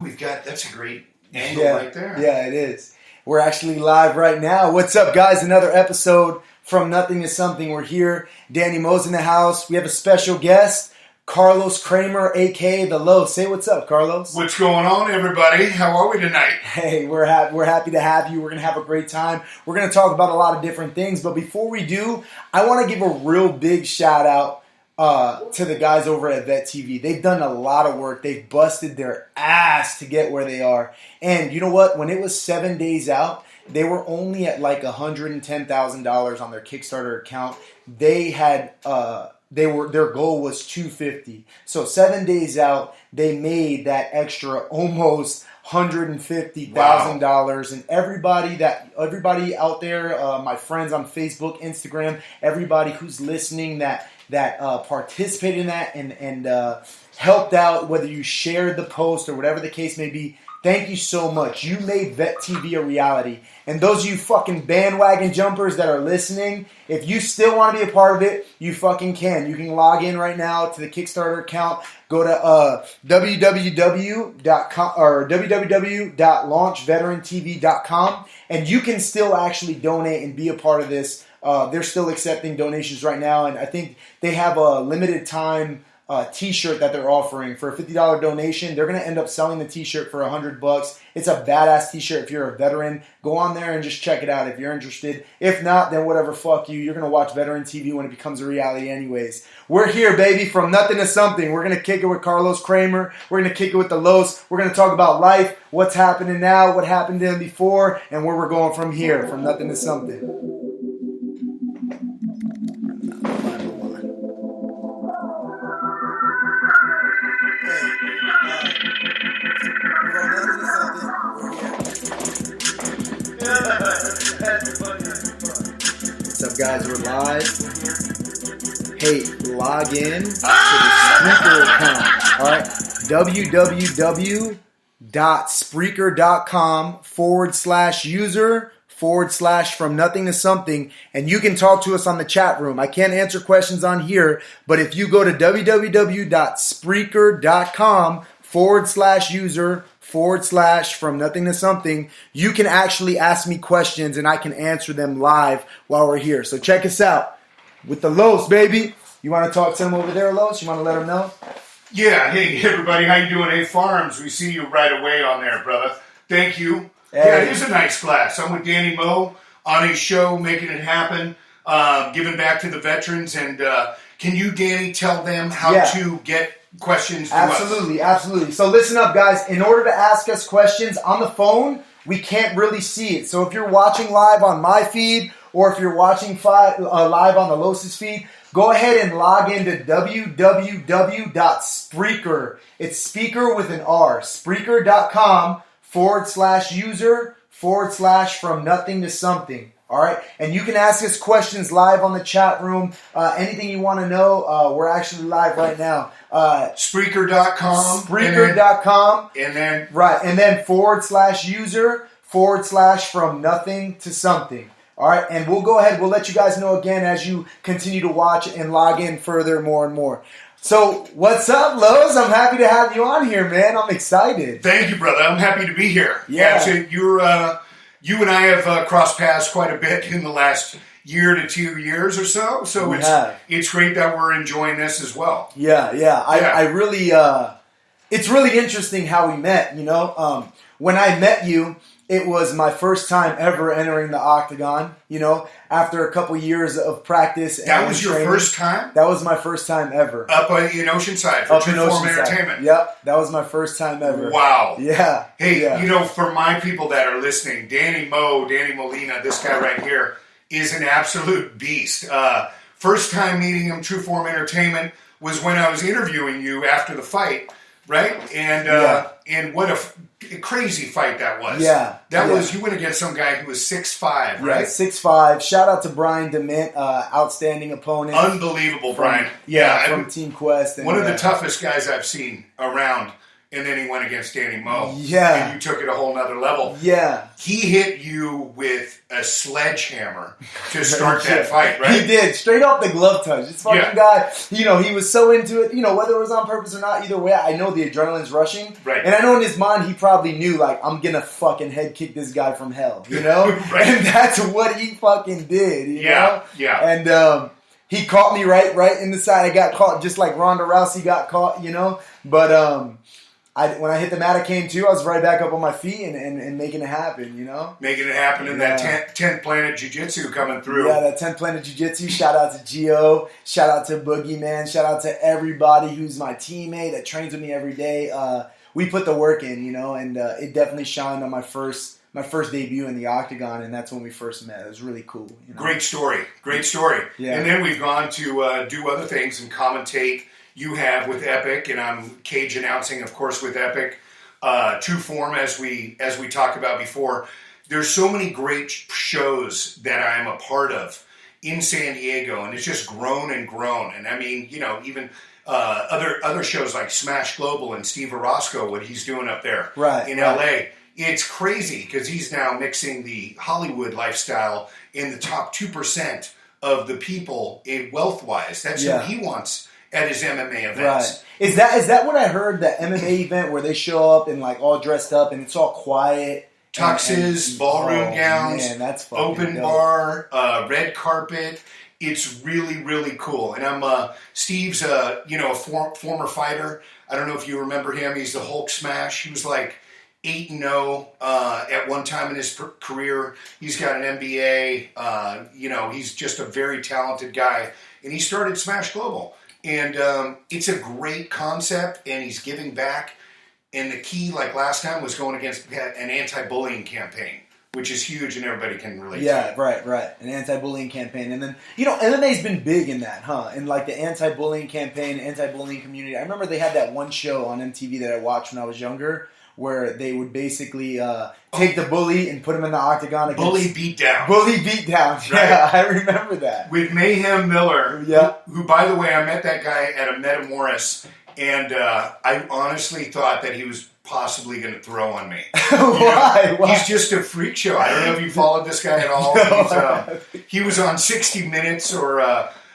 That's a great angle right there. Yeah, it is. We're actually live right now. What's up, guys? Another episode from Nothing to Something. We're here. Danny Mo's in the house. We have a special guest, Carlos Kremer, a.k.a. The Low. Say what's up, Carlos. What's going on, everybody? How are we tonight? Hey, we're happy to have you. We're going to have a great time. We're going to talk about a lot of different things. But before we do, I want to give a real big shout out to the guys over at Vet TV. They've done a lot of work. They've busted their ass to get where they are. And you know what? When it was 7 days out, they were only at like $110,000 on their Kickstarter account. They had their goal was $250. So 7 days out, they made that extra almost $150,000. Wow. And everybody out there, my friends on Facebook, Instagram, everybody who's listening that participated in that and helped out, whether you shared the post or whatever the case may be, thank you so much. You made Vet TV a reality. And those of you fucking bandwagon jumpers that are listening, if you still want to be a part of it, you fucking can. You can log in right now to the Kickstarter account. Go to www.launchveterantv.com, and you can still actually donate and be a part of this. They're still accepting donations right now, and I think they have a limited time t-shirt that they're offering for a $50 donation. They're going to end up selling the t-shirt for $100. It's a badass t-shirt. If you're a veteran, go on there and just check it out if you're interested. If not, then whatever, fuck you. You're going to watch Veteran TV when it becomes a reality anyways. We're here, baby, from nothing to something. We're going to kick it with Carlos Kremer. We're going to kick it with the Los. We're going to talk about life, what's happening now, what happened to them before, and where we're going from here, from nothing to something. What's up, guys? We're live. Hey, log in to the Spreaker account. All right, www.spreaker.com/user/from nothing to something, and you can talk to us on the chat room. I can't answer questions on here, but if you go to www.spreaker.com/user/from nothing to something, you can actually ask me questions and I can answer them live while we're here. So check us out with the Los, baby. You want to talk to them over there, Los? You want to let them know? Yeah. Hey, everybody. How you doing? Hey, Farms. We see you right away on there, brother. Thank you. Hey. Yeah, it is a nice class. I'm with Danny Mo on his show, making it happen, giving back to the veterans. And can you, Danny, tell them how to get questions to us? Absolutely. So listen up, guys. In order to ask us questions on the phone, we can't really see it. So if you're watching live on my feed or if you're watching live on the Los's feed, go ahead and log into www.Spreaker. It's speaker with an R. Spreaker.com/user/from nothing to something. All right, and you can ask us questions live on the chat room. Anything you want to know, we're actually live right now. Spreaker.com. Spreaker.com. And then /user/from nothing to something. All right, and we'll go ahead. We'll let you guys know again as you continue to watch and log in further more and more. So, what's up, Los? I'm happy to have you on here, man. I'm excited. Thank you, brother. I'm happy to be here. Yeah. So you and I have crossed paths quite a bit in the last year to 2 years or so. So it's great that we're enjoying this as well. Yeah. I really, it's really interesting how we met. You know, when I met you, it was my first time ever entering the octagon. You know, after a couple years of practice. That was your first time? That was my first time ever. Up in Oceanside for True Form Entertainment. Yep, that was my first time ever. Wow. Yeah. Hey, you know, for my people that are listening, Danny Molina, this guy right here, is an absolute beast. First time meeting him, True Form Entertainment, was when I was interviewing you after the fight, right? And what a crazy fight that was. That was, you went against some guy who was 6'5", right? 6'5". Shout out to Brian DeMint, outstanding opponent. Unbelievable, Brian. From Team Quest. And one of the toughest guys I've seen around and then he went against Danny Moe. Yeah. And you took it a whole nother level. Yeah. He hit you with a sledgehammer to start that fight, right? He did. Straight off the glove touch. This fucking guy, he was so into it, whether it was on purpose or not, either way, I know the adrenaline's rushing. Right. And I know in his mind, he probably knew, like, I'm going to fucking head kick this guy from hell, Right. And that's what he fucking did, you know? Yeah. And, he caught me right in the side. I got caught just like Ronda Rousey got caught, But when I hit the mat, I came to. I was right back up on my feet and making it happen, Making it happen in that 10th Planet Jiu-Jitsu coming through. Yeah, that 10th Planet Jiu-Jitsu. Shout out to Gio. Shout out to Boogie, man. Shout out to everybody who's my teammate that trains with me every day. We put the work in, and it definitely shined on my first debut in the octagon, and that's when we first met. It was really cool. Great story. Yeah. And then we've gone to do other things and commentate. You have with Epic, and I'm cage announcing, of course, with Epic. True Form, as we talked about before. There's so many great shows that I'm a part of in San Diego, and it's just grown and grown. And I mean, even other shows like Smash Global and Steve Orozco, what he's doing up there in LA. It's crazy because he's now mixing the Hollywood lifestyle in the top 2% of the people wealth-wise. That's who he wants at his MMA events. Right. Is that what I heard? That MMA event where they show up and like all dressed up and it's all quiet, tuxes, ballroom gowns, man, that's open dope. bar, red carpet. It's really, really cool. And I'm Steve's a former fighter. I don't know if you remember him. He's the Hulk Smash. He was like 8-0 at one time in his career. He's got an MBA. He's just a very talented guy. And he started Smash Global. And it's a great concept, and he's giving back. And the key, like last time, was going against an anti-bullying campaign, which is huge, and everybody can relate to. Yeah, right. An anti-bullying campaign. And then, MMA's been big in that, huh? In like the anti-bullying campaign, anti-bullying community. I remember they had that one show on MTV that I watched when I was younger, where they would basically take the bully and put him in the octagon. Bully beatdown. Bully beatdown. Right. Yeah, I remember that. With Mayhem Miller, yeah. who, by the way, I met that guy at a Metamoris, and I honestly thought that he was possibly going to throw on me. Why? He's just a freak show. I don't know if you followed this guy at all. No. He was on 60 Minutes or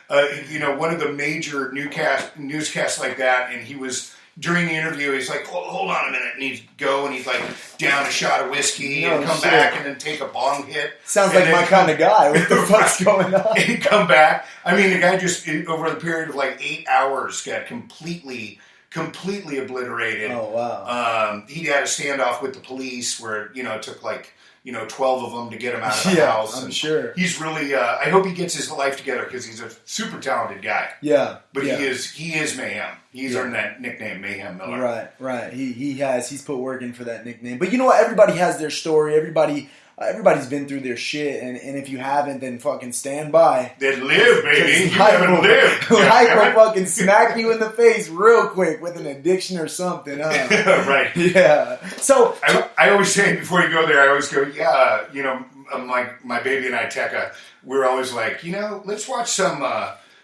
one of the major newscasts like that, and he was... During the interview, he's like, hold on a minute, and he'd go and he'd like down a shot of whiskey and come back and then take a bong hit. Sounds like my kind of guy. What the fuck's going on? And he'd come back. I mean, the guy just, over the period of like 8 hours, got completely obliterated. Oh, wow. He had a standoff with the police where, it took like, 12 of them to get him out of the house. I'm sure. He's really, I hope he gets his life together because he's a super talented guy. Yeah. But he is Mayhem. He's earned that nickname, Mayhem Miller. Right. He's put work in for that nickname. But you know what? Everybody has their story. Everybody's been through their shit, and if you haven't, then fucking stand by. Then live, baby. You haven't lived. Life will fucking smack you in the face real quick with an addiction or something, huh? Right. Yeah. So I always say before you go there, I always go, my baby and I, Tekka, we're always like, let's watch some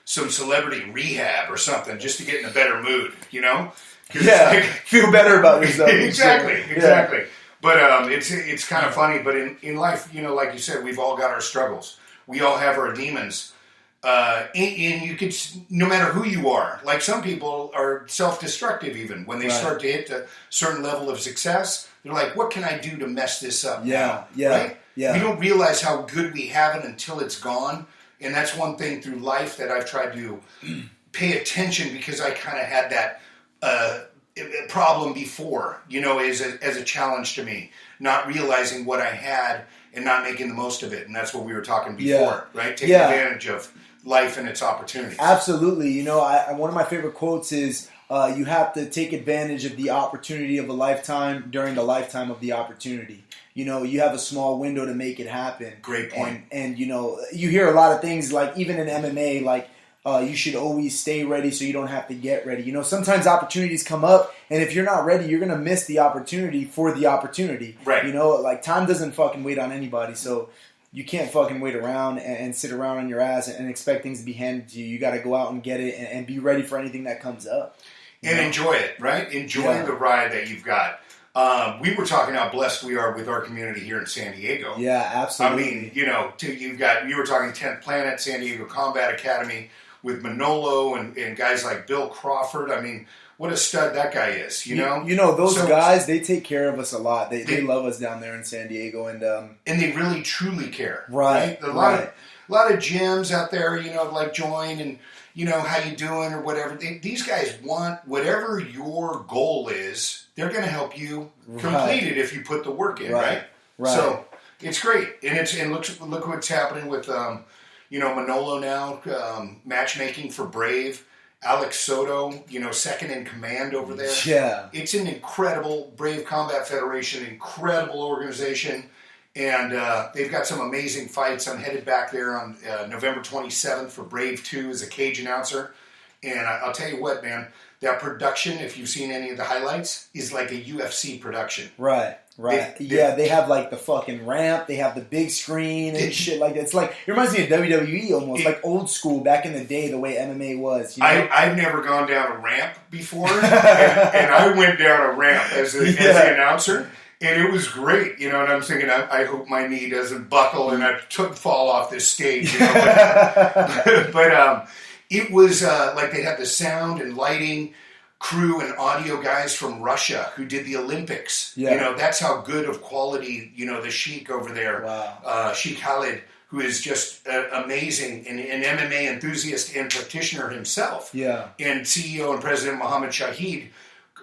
celebrity rehab or something just to get in a better mood, Yeah. Feel better about yourself. Exactly. Yeah. But it's kind of funny. But in life, like you said, we've all got our struggles. We all have our demons. And you could, no matter who you are, like some people are self-destructive even. When they start to hit a certain level of success, they're like, what can I do to mess this up now? Right? Yeah. We don't realize how good we have it until it's gone. And that's one thing through life that I've tried to pay attention because I kind of had that problem before, as a challenge to me, not realizing what I had and not making the most of it. And that's what we were talking before, right? Taking advantage of life and its opportunities. Absolutely. One of my favorite quotes is, you have to take advantage of the opportunity of a lifetime during the lifetime of the opportunity. You have a small window to make it happen. Great point. And you hear a lot of things like even in MMA, like you should always stay ready so you don't have to get ready. Sometimes opportunities come up, and if you're not ready, you're going to miss the opportunity for the opportunity. Right. Like time doesn't fucking wait on anybody, so you can't fucking wait around and sit around on your ass and expect things to be handed to you. You got to go out and get it and be ready for anything that comes up. and enjoy it, right? Enjoy the ride that you've got. We were talking how blessed we are with our community here in San Diego. Yeah, absolutely. I mean, you know, you were talking 10th Planet, San Diego Combat Academy with Manolo and guys like Bill Crawford. I mean, what a stud that guy is, you know? You know, those guys, they take care of us a lot. They love us down there in San Diego. And they really, truly care. Right. A lot of gyms out there, you know, like Join and, you know, how you doing or whatever. These guys want whatever your goal is, they're going to help you complete it if you put the work in, right? So it's great. And look what's happening with, you know, Manolo now, matchmaking for Brave. Alex Soto, you know, second in command over there. Yeah. It's an incredible Brave Combat Federation, incredible organization. And they've got some amazing fights. I'm headed back there on November 27th for Brave 2 as a cage announcer. And I'll tell you what, man, that production, if you've seen any of the highlights, is like a UFC production. Right. They have like the fucking ramp. They have the big screen and shit like that. It's like, it reminds me of WWE almost, like old school back in the day, the way MMA was. You know? I've never gone down a ramp before, and I went down a ramp as the announcer. And it was great, you know, and I'm thinking, I hope my knee doesn't buckle and I fall off this stage, you know. But it was like they had the sound and lighting crew and audio guys from Russia who did the Olympics. Yeah. You know, that's how good of quality, you know, the Sheik over there, Sheik Khalid, who is just amazing, and an MMA enthusiast and practitioner himself. Yeah. And CEO and President Mohammed Shahid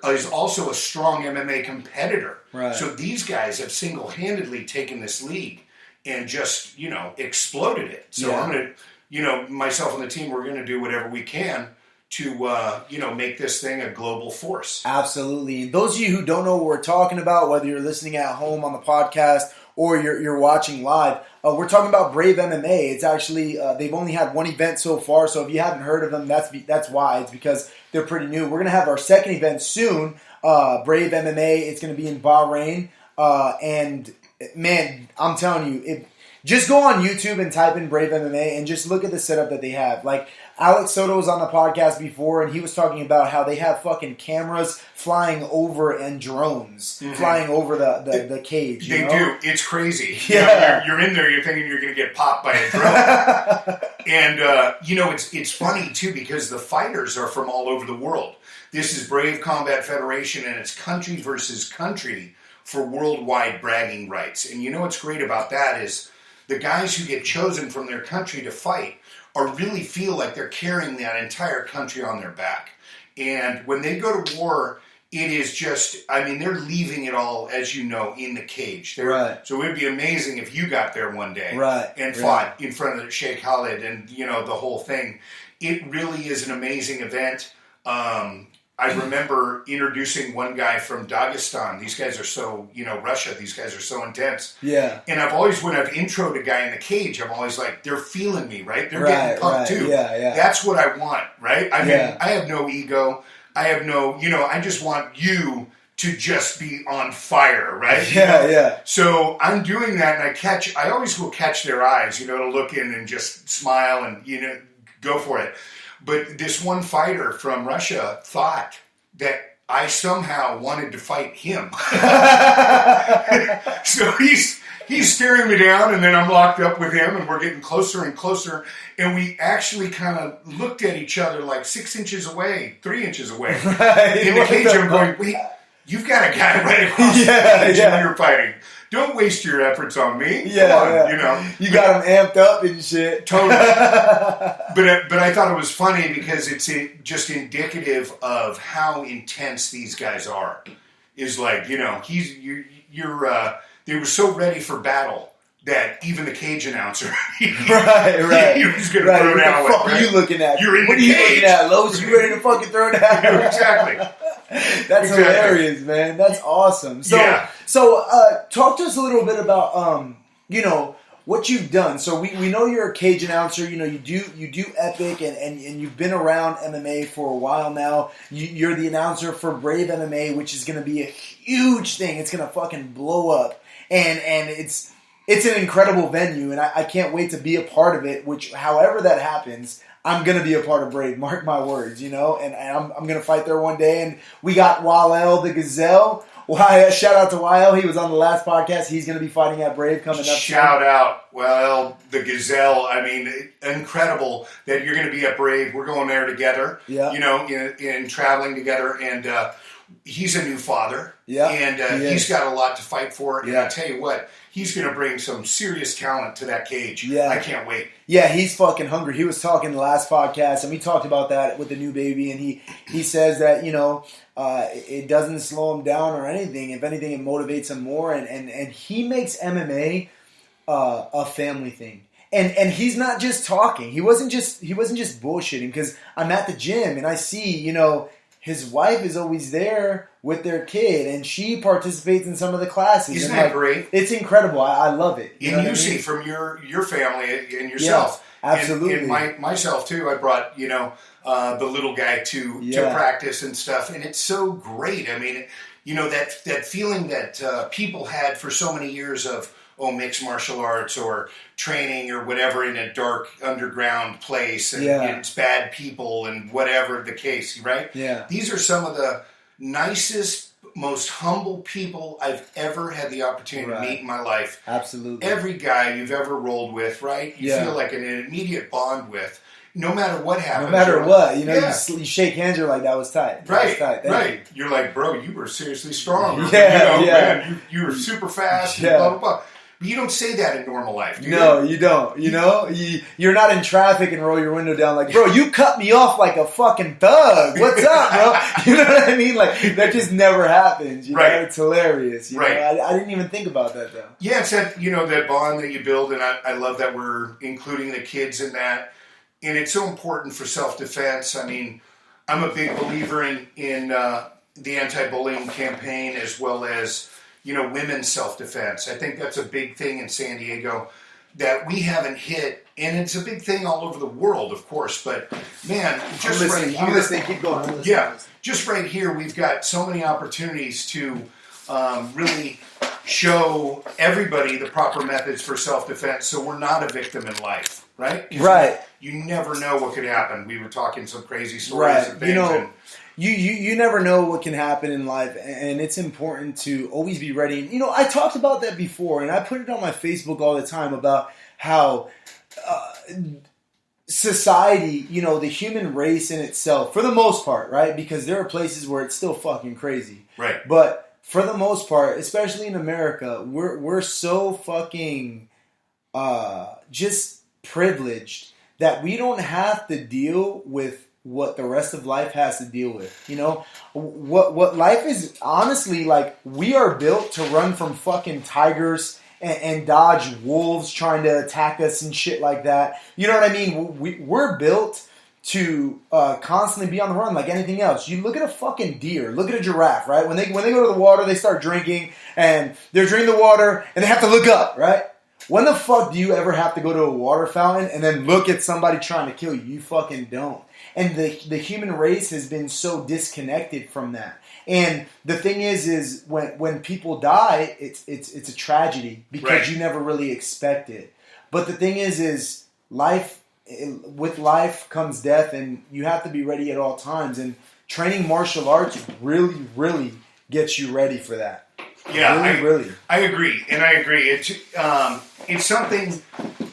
is also a strong MMA competitor. Right. So these guys have single-handedly taken this league and just, you know, exploded it. So I'm going to, you know, myself and the team, we're going to do whatever we can to, you know, make this thing a global force. Absolutely. And those of you who don't know what we're talking about, whether you're listening at home on the podcast or you're watching live, we're talking about Brave MMA. It's actually, they've only had one event so far, so if you haven't heard of them, that's why. It's because they're pretty new. We're going to have our second event soon, Brave MMA. It's going to be in Bahrain. And, man, I'm telling you, just go on YouTube and type in Brave MMA and just look at the setup that they have. Like, Alex Soto was on the podcast before, and he was talking about how they have fucking cameras flying over and drones flying over the cage. They do. It's crazy. Yeah. You know, you're in there, you're thinking you're going to get popped by a drone. And, you know, it's funny, too, because the fighters are from all over the world. This is Brave Combat Federation, and it's country versus country for worldwide bragging rights. And you know what's great about that is the guys who get chosen from their country to fight or really feel like they're carrying that entire country on their back. And when they go to war, it is just, I mean, they're leaving it all, as you know, in the cage. Right. So it would be amazing if you got there one day and fought in front of Sheikh Khalid and, you know, the whole thing. It really is an amazing event. I remember introducing one guy from Dagestan. These guys are so, you know, Russia, these guys are so intense. Yeah. And I've always, when I've introed a guy in the cage, I'm always like, they're feeling me, right? They're getting pumped too. Yeah. That's what I want, right? I mean, I have no ego. I have no, you know, I just want you to just be on fire, right? Yeah. So I'm doing that, and I always will catch their eyes, you know, to look in and just smile and, you know, go for it. But this one fighter from Russia thought that I somehow wanted to fight him. So he's staring me down, and then I'm locked up with him, and we're getting closer and closer. And we actually kind of looked at each other like 6 inches away, 3 inches away. In the cage, I'm going, wait, you've got a guy right across the cage when you're fighting. Don't waste your efforts on me. Come on, you know. You got him amped up and shit. Totally. But I thought it was funny because it's just indicative of how intense these guys are. Is like, you know, they were so ready for battle that even the cage announcer, right. He was going to throw down. What the fuck are you looking at? You're in the cage. What are you looking at, Los? You ready to fucking throw down? Exactly. That's hilarious, man. That's awesome. So talk to us a little bit about, you know, what you've done. So we know you're a cage announcer. You know, you do Epic, and you've been around MMA for a while now. You're the announcer for Brave MMA, which is going to be a huge thing. It's going to fucking blow up. And it's, it's an incredible venue, and I can't wait to be a part of it. Which, however that happens, I'm gonna be a part of Brave. Mark my words, and I'm gonna fight there one day. And we got Wael the Gazelle. Shout out to Wael. He was on the last podcast. He's gonna be fighting at Brave coming up. Shout out, Wael the Gazelle. I mean, incredible that you're gonna be at Brave. We're going there together. Yeah. In traveling together, and he's a new father. Yeah. And he's got a lot to fight for. And Yeah. I tell you what, he's going to bring some serious talent to that cage. Yeah. I can't wait. Yeah, he's fucking hungry. He was talking the last podcast, and we talked about that with the new baby, and he says that, it doesn't slow him down or anything. If anything, it motivates him more, and he makes MMA a family thing. And he's not just talking. He wasn't just bullshitting, because I'm at the gym, and I see, his wife is always there with their kid, and she participates in some of the classes. Isn't that great? It's incredible. I love it. And you see from your family and yourself. Yeah, absolutely. And myself too. I brought, the little guy to practice and stuff. And it's so great. I mean, that feeling that people had for so many years of, mixed martial arts or training or whatever in a dark underground place, and it's bad people and whatever the case, right? Yeah. These are some of the nicest, most humble people I've ever had the opportunity to meet in my life. Absolutely. Every guy you've ever rolled with, right? You feel like an immediate bond with, no matter what happens. No matter what, you shake hands, you're like, that was tight. Right, Thank you. You're like, bro, you were seriously strong. Man, you were super fast, and blah, blah, blah. But you don't say that in normal life, do you? No, you don't. You're not in traffic and roll your window down like, bro, you cut me off like a fucking thug. What's up, bro? You know what I mean? Like, that just never happens. Right. It's hilarious. Right. I didn't even think about that, though. Yeah, it's that, that bond that you build, and I love that we're including the kids in that. And it's so important for self-defense. I mean, I'm a big believer in the anti-bullying campaign, as well as women's self-defense. I think that's a big thing in San Diego that we haven't hit, and it's a big thing all over the world, of course. But man, just right here, I'm listening. Keep going. Just right here, we've got so many opportunities to really show everybody the proper methods for self-defense, so we're not a victim in life, right? Right. You never know what could happen. We were talking some crazy stories and things. You never know what can happen in life, and it's important to always be ready. I talked about that before, and I put it on my Facebook all the time about how society, the human race in itself, for the most part, right? Because there are places where it's still fucking crazy. Right. But for the most part, especially in America, we're so fucking just privileged that we don't have to deal with what the rest of life has to deal with. What life is honestly like. We are built to run from fucking tigers and dodge wolves trying to attack us and shit like that. You know what I mean? We're built to constantly be on the run like anything else. You look at a fucking deer, look at a giraffe, right? When they go to the water, they start drinking, and they're drinking the water, and they have to look up, right? When the fuck do you ever have to go to a water fountain and then look at somebody trying to kill you? You fucking don't. And the human race has been so disconnected from that. And the thing is when people die, it's a tragedy because you never really expect it. But the thing is life, with life comes death, and you have to be ready at all times. And training martial arts really, really gets you ready for that. Yeah, really. I agree, and I agree. It's something,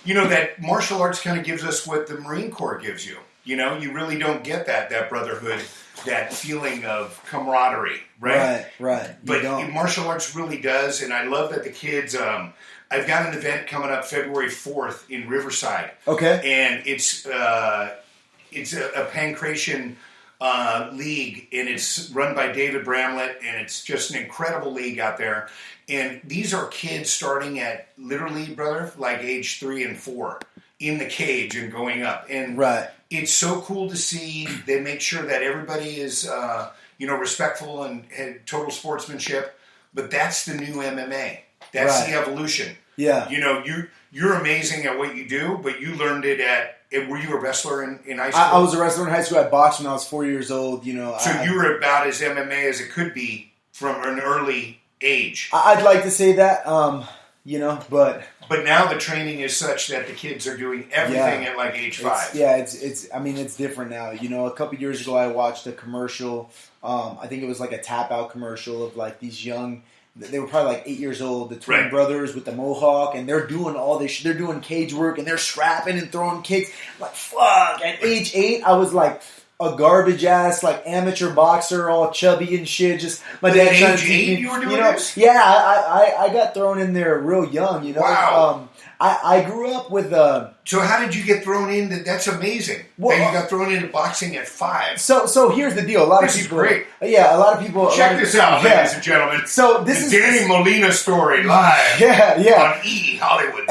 that martial arts kind of gives us what the Marine Corps gives you. You really don't get that brotherhood, that feeling of camaraderie, right? Right. But martial arts really does, and I love that the kids. I've got an event coming up February 4th in Riverside. Okay. And it's a pancration league, and it's run by David Bramlett, and it's just an incredible league out there. And these are kids starting at literally, brother, like age 3 and 4 in the cage and going up. And it's so cool to see. They make sure that everybody is, respectful and had total sportsmanship. But that's the new MMA. That's the evolution. Yeah. You're amazing at what you do, but you learned it were you a wrestler in high school? I was a wrestler in high school. I boxed when I was 4 years old. So you were about as MMA as it could be from an early age. I'd like to say that. But now the training is such that the kids are doing everything at like age 5. It's different now. A couple years ago I watched a commercial. I think it was like a tap out commercial of like these young. They were probably like 8 years old, the twin brothers with the mohawk, and they're doing all this. They're doing cage work and they're scrapping and throwing kicks. I'm like, fuck! At age 8, I was like a garbage ass like amateur boxer, all chubby and shit. Just my dad trying to teach me. You were doing this? Yeah, I got thrown in there real young. Wow. I grew up with So how did you get thrown in? That's amazing. Well, that you got thrown into boxing at 5. So here's the deal. A lot of people. Great. Yeah, a lot of people. Check this out, ladies and gentlemen. So this is Danny Molina story live. Yeah. On E Hollywood.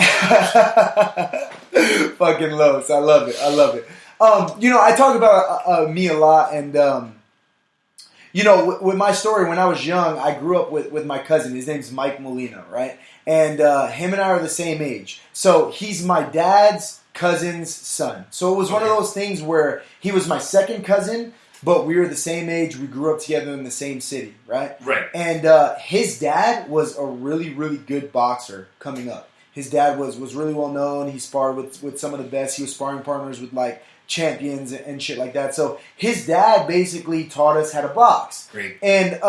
Fucking Los. I love it. I talk about me a lot, and with my story, when I was young, I grew up with my cousin. His name's Mike Molina, right? And him and I are the same age. So he's my dad's cousin's son. So it was one of those things where he was my second cousin, but we were the same age. We grew up together in the same city, right? Right. And his dad was a really, really good boxer coming up. His dad was really well known. He sparred with some of the best. He was sparring partners with like champions and shit like that. So his dad basically taught us how to box. Great. And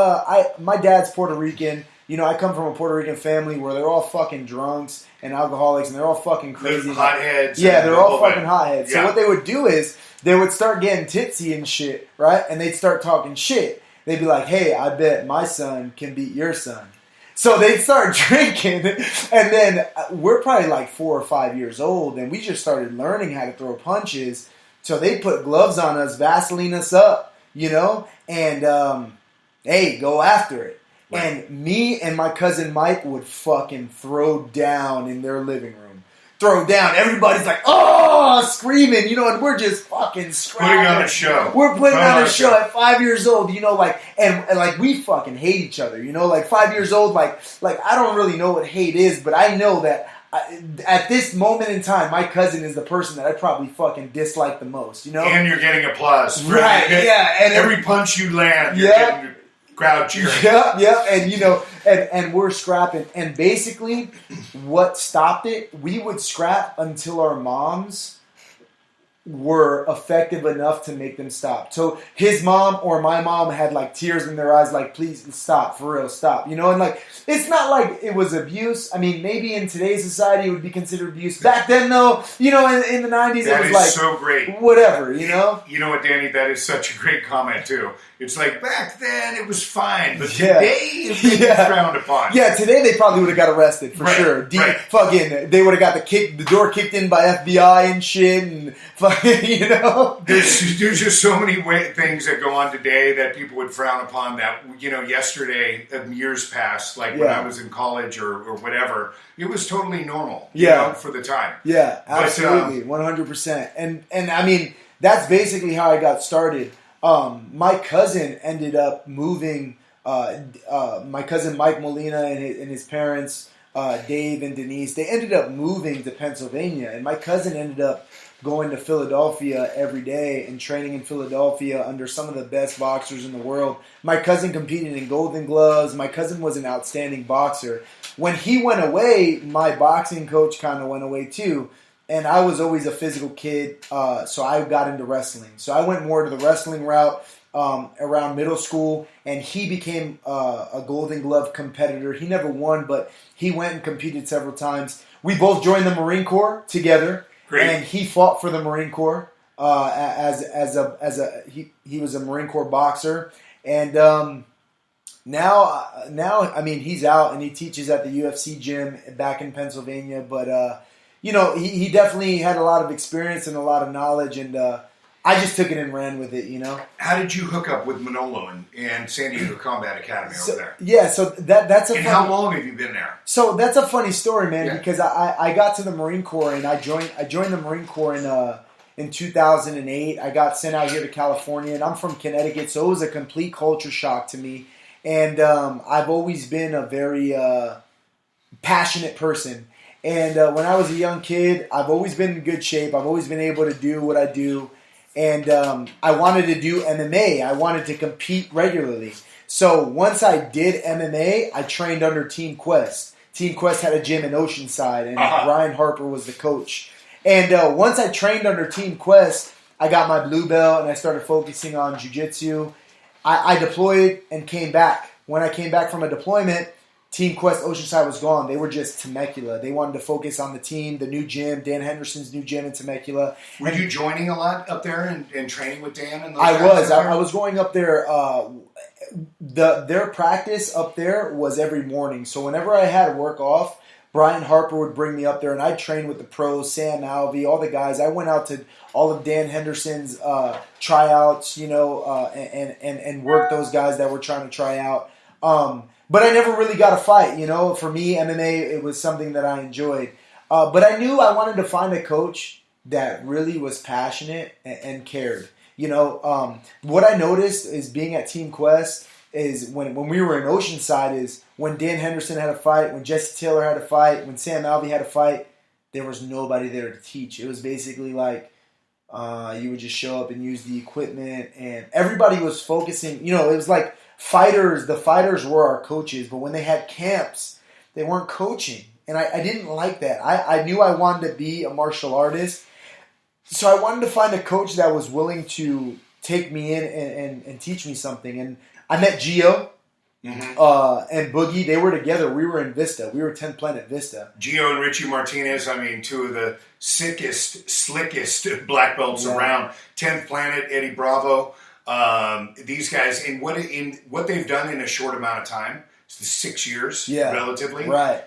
my dad's Puerto Rican. I come from a Puerto Rican family where they're all fucking drunks and alcoholics, and they're all fucking crazy. They're hotheads. Yeah, they're all fucking hotheads. Yeah. So what they would do is they would start getting tipsy and shit, right? And they'd start talking shit. They'd be like, hey, I bet my son can beat your son. So they'd start drinking, and then we're probably like 4 or 5 years old, and we just started learning how to throw punches. So they put gloves on us, Vaseline us up, and hey, go after it. Right. And me and my cousin Mike would fucking throw down in their living room. Throw down. Everybody's like, oh, screaming, and we're just fucking screaming. Putting on a show. We're putting on a show at 5 years old, and like we fucking hate each other, like 5 years old, like I don't really know what hate is, but I know that at this moment in time, my cousin is the person that I probably fucking dislike the most, And you're getting applause. Right, yeah. And every punch you land, you're getting the crowd cheering. Yeah, and we're scrapping. And basically, what stopped it, we would scrap until our moms were effective enough to make them stop. So his mom or my mom had like tears in their eyes, like, please stop, for real, stop. And like, it's not like it was abuse. I mean, maybe in today's society it would be considered abuse. Back then though, in the 90s it was like, so great. Whatever, You know what, Danny, that is such a great comment too. It's like back then it was fine, but today it's frowned upon. Yeah, today they probably would have got arrested for sure. Fucking, they would have got the door kicked in by FBI and shit, and fucking, There's just so many things that go on today that people would frown upon. That yesterday, years past, like when I was in college or whatever, it was totally normal. For the time. Yeah, absolutely, 100%. And I mean, that's basically how I got started. My cousin ended up moving. My cousin Mike Molina and his parents, Dave and Denise, they ended up moving to Pennsylvania, and my cousin ended up going to Philadelphia every day and training in Philadelphia under some of the best boxers in the world. My cousin competed in Golden Gloves. My cousin was an outstanding boxer. When he went away, my boxing coach kind of went away too. And I was always a physical kid, so I got into wrestling. So I went more to the wrestling route around middle school, and he became a Golden Glove competitor. He never won, but he went and competed several times. We both joined the Marine Corps together. Great. And he fought for the Marine Corps he was a Marine Corps boxer, and now I mean he's out and he teaches at the UFC gym back in Pennsylvania. But he definitely had a lot of experience and a lot of knowledge, and I just took it and ran with it. How did you hook up with Manolo and San Diego Combat Academy over there? Yeah, so that's a. And how long have you been there? So that's a funny story, man. Because I got to the Marine Corps and I joined the Marine Corps in 2008. I got sent out here to California, and I'm from Connecticut, so it was a complete culture shock to me. And I've always been a very passionate person. And when I was a young kid, I've always been in good shape. I've always been able to do what I do. And I wanted to do MMA. I wanted to compete regularly. So once I did MMA, I trained under Team Quest. Team Quest had a gym in Oceanside, and Brian Harper was the coach. And once I trained under Team Quest, I got my blue belt, and I started focusing on jiu-jitsu. I deployed and came back. When I came back from a deployment, Team Quest Oceanside was gone. They were just Temecula. They wanted to focus on the team, the new gym, Dan Henderson's new gym in Temecula. Were you joining a lot up there and training with Dan? And those I guys was. I was going up there. Their practice up there was every morning. So whenever I had work off, Brian Harper would bring me up there, and I'd train with the pros, Sam Alvey, all the guys. I went out to all of Dan Henderson's tryouts, and worked those guys that were trying to try out. But I never really got a fight, For me, MMA, it was something that I enjoyed. But I knew I wanted to find a coach that really was passionate and cared. What I noticed is being at Team Quest is when we were in Oceanside is when Dan Henderson had a fight, when Jesse Taylor had a fight, when Sam Alvey had a fight, there was nobody there to teach. It was basically like you would just show up and use the equipment, and everybody was focusing. It was like fighters. The fighters were our coaches, but when they had camps, they weren't coaching, and I didn't like that. I knew I wanted to be a martial artist, so I wanted to find a coach that was willing to take me in and teach me something. And I met Gio and Boogie. They were together. We were in Vista. We were 10th Planet Vista. Gio and Richie Martinez, two of the sickest, slickest black belts around. 10th Planet, Eddie Bravo. These guys, and what they've done in a short amount of time, 6 years relatively,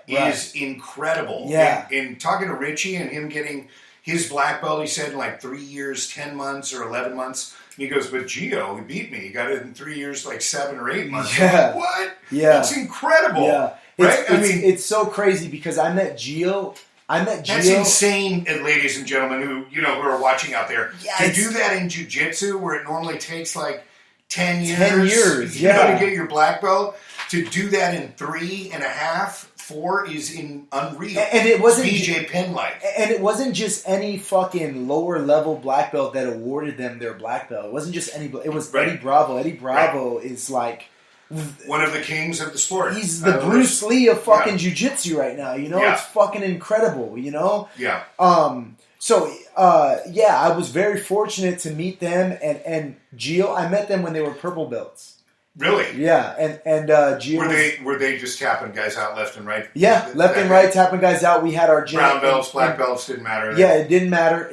is incredible. Yeah. In talking to Richie and him getting his black belt, he said in like 3 years, 10 months, or 11 months. And he goes, but Gio, he beat me. He got it in 3 years, like 7 or 8 months. Yeah. Like, what? Yeah. That's incredible. Yeah. Right? It's so crazy because I met Gio. That's insane, ladies and gentlemen who are watching out there. Yeah, to do that in jiu-jitsu where it normally takes like 10 years. 10 years, to get your black belt. To do that in 3.5, 4 is unreal. And it wasn't BJ Penn-like. And it wasn't just any fucking lower level black belt that awarded them their black belt. It wasn't just any. It was Eddie Bravo. Eddie Bravo is like one of the kings of the sport. He's the Bruce Lee of fucking jiu-jitsu right now. It's fucking incredible. Yeah. I was very fortunate to meet them and Gio. I met them when they were purple belts. Really? Yeah, and Gio were they just tapping guys out left and right? Yeah, left and right, tapping guys out. We had our gym. Brown belts, black belts, didn't matter. Yeah, it didn't matter.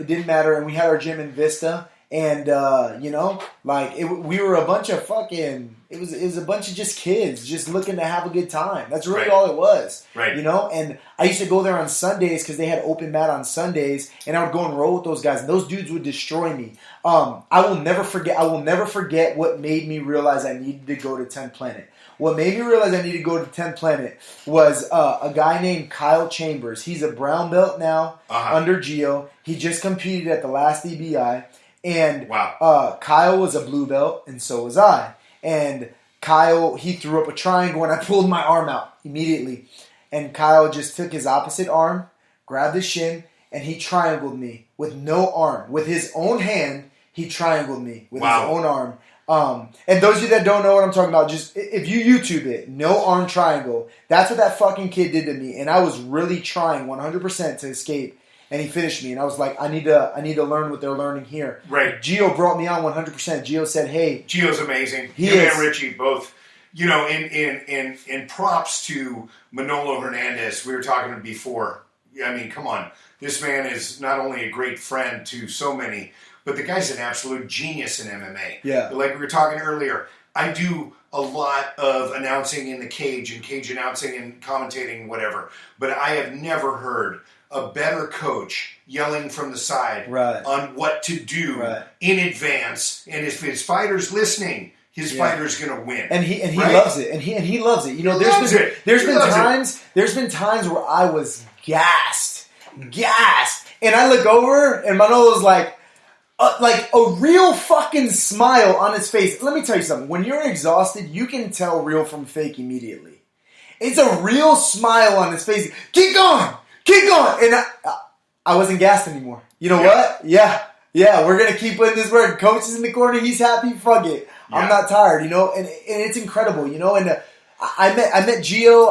And we had our gym in Vista, and we were a bunch of fucking. It was a bunch of just kids just looking to have a good time. That's really all it was. Right. And I used to go there on Sundays because they had open mat on Sundays, and I would go and roll with those guys, and those dudes would destroy me. I will never forget what made me realize I needed to go to 10th Planet. What made me realize I needed to go to 10th Planet was a guy named Kyle Chambers. He's a brown belt now under Gio. He just competed at the last EBI. And Kyle was a blue belt, and so was I. And Kyle, he threw up a triangle, and I pulled my arm out immediately. And Kyle just took his opposite arm, grabbed his shin, and he triangled me with no arm. With his own hand, he triangled me with his own arm. And those of you that don't know what I'm talking about, just if you YouTube it, no arm triangle. That's what that fucking kid did to me. And I was really trying 100% to escape. And he finished me, and I was like, I need to learn what they're learning here. Right. Gio brought me on 100%. Gio said, "Hey, Gio's amazing. He Him is. And Richie both. In props to Manolo Hernandez. We were talking before. Come on. This man is not only a great friend to so many, but the guy's an absolute genius in MMA. Yeah. Like we were talking earlier, I do a lot of announcing in the cage and cage announcing and commentating, whatever. But I have never heard a better coach yelling from the side on what to do in advance. And if his fighter's listening, his fighter's going to win. And he loves it. And he loves it. There's been times where I was gassed. And I look over and Manolo's like a real fucking smile on his face. Let me tell you something. When you're exhausted, you can tell real from fake immediately. It's a real smile on his face. Keep going. And I wasn't gassed anymore. You know what? Yeah, we're going to keep putting this work. Coach is in the corner. He's happy. Fuck it. I'm not tired, and it's incredible, and I met Gio.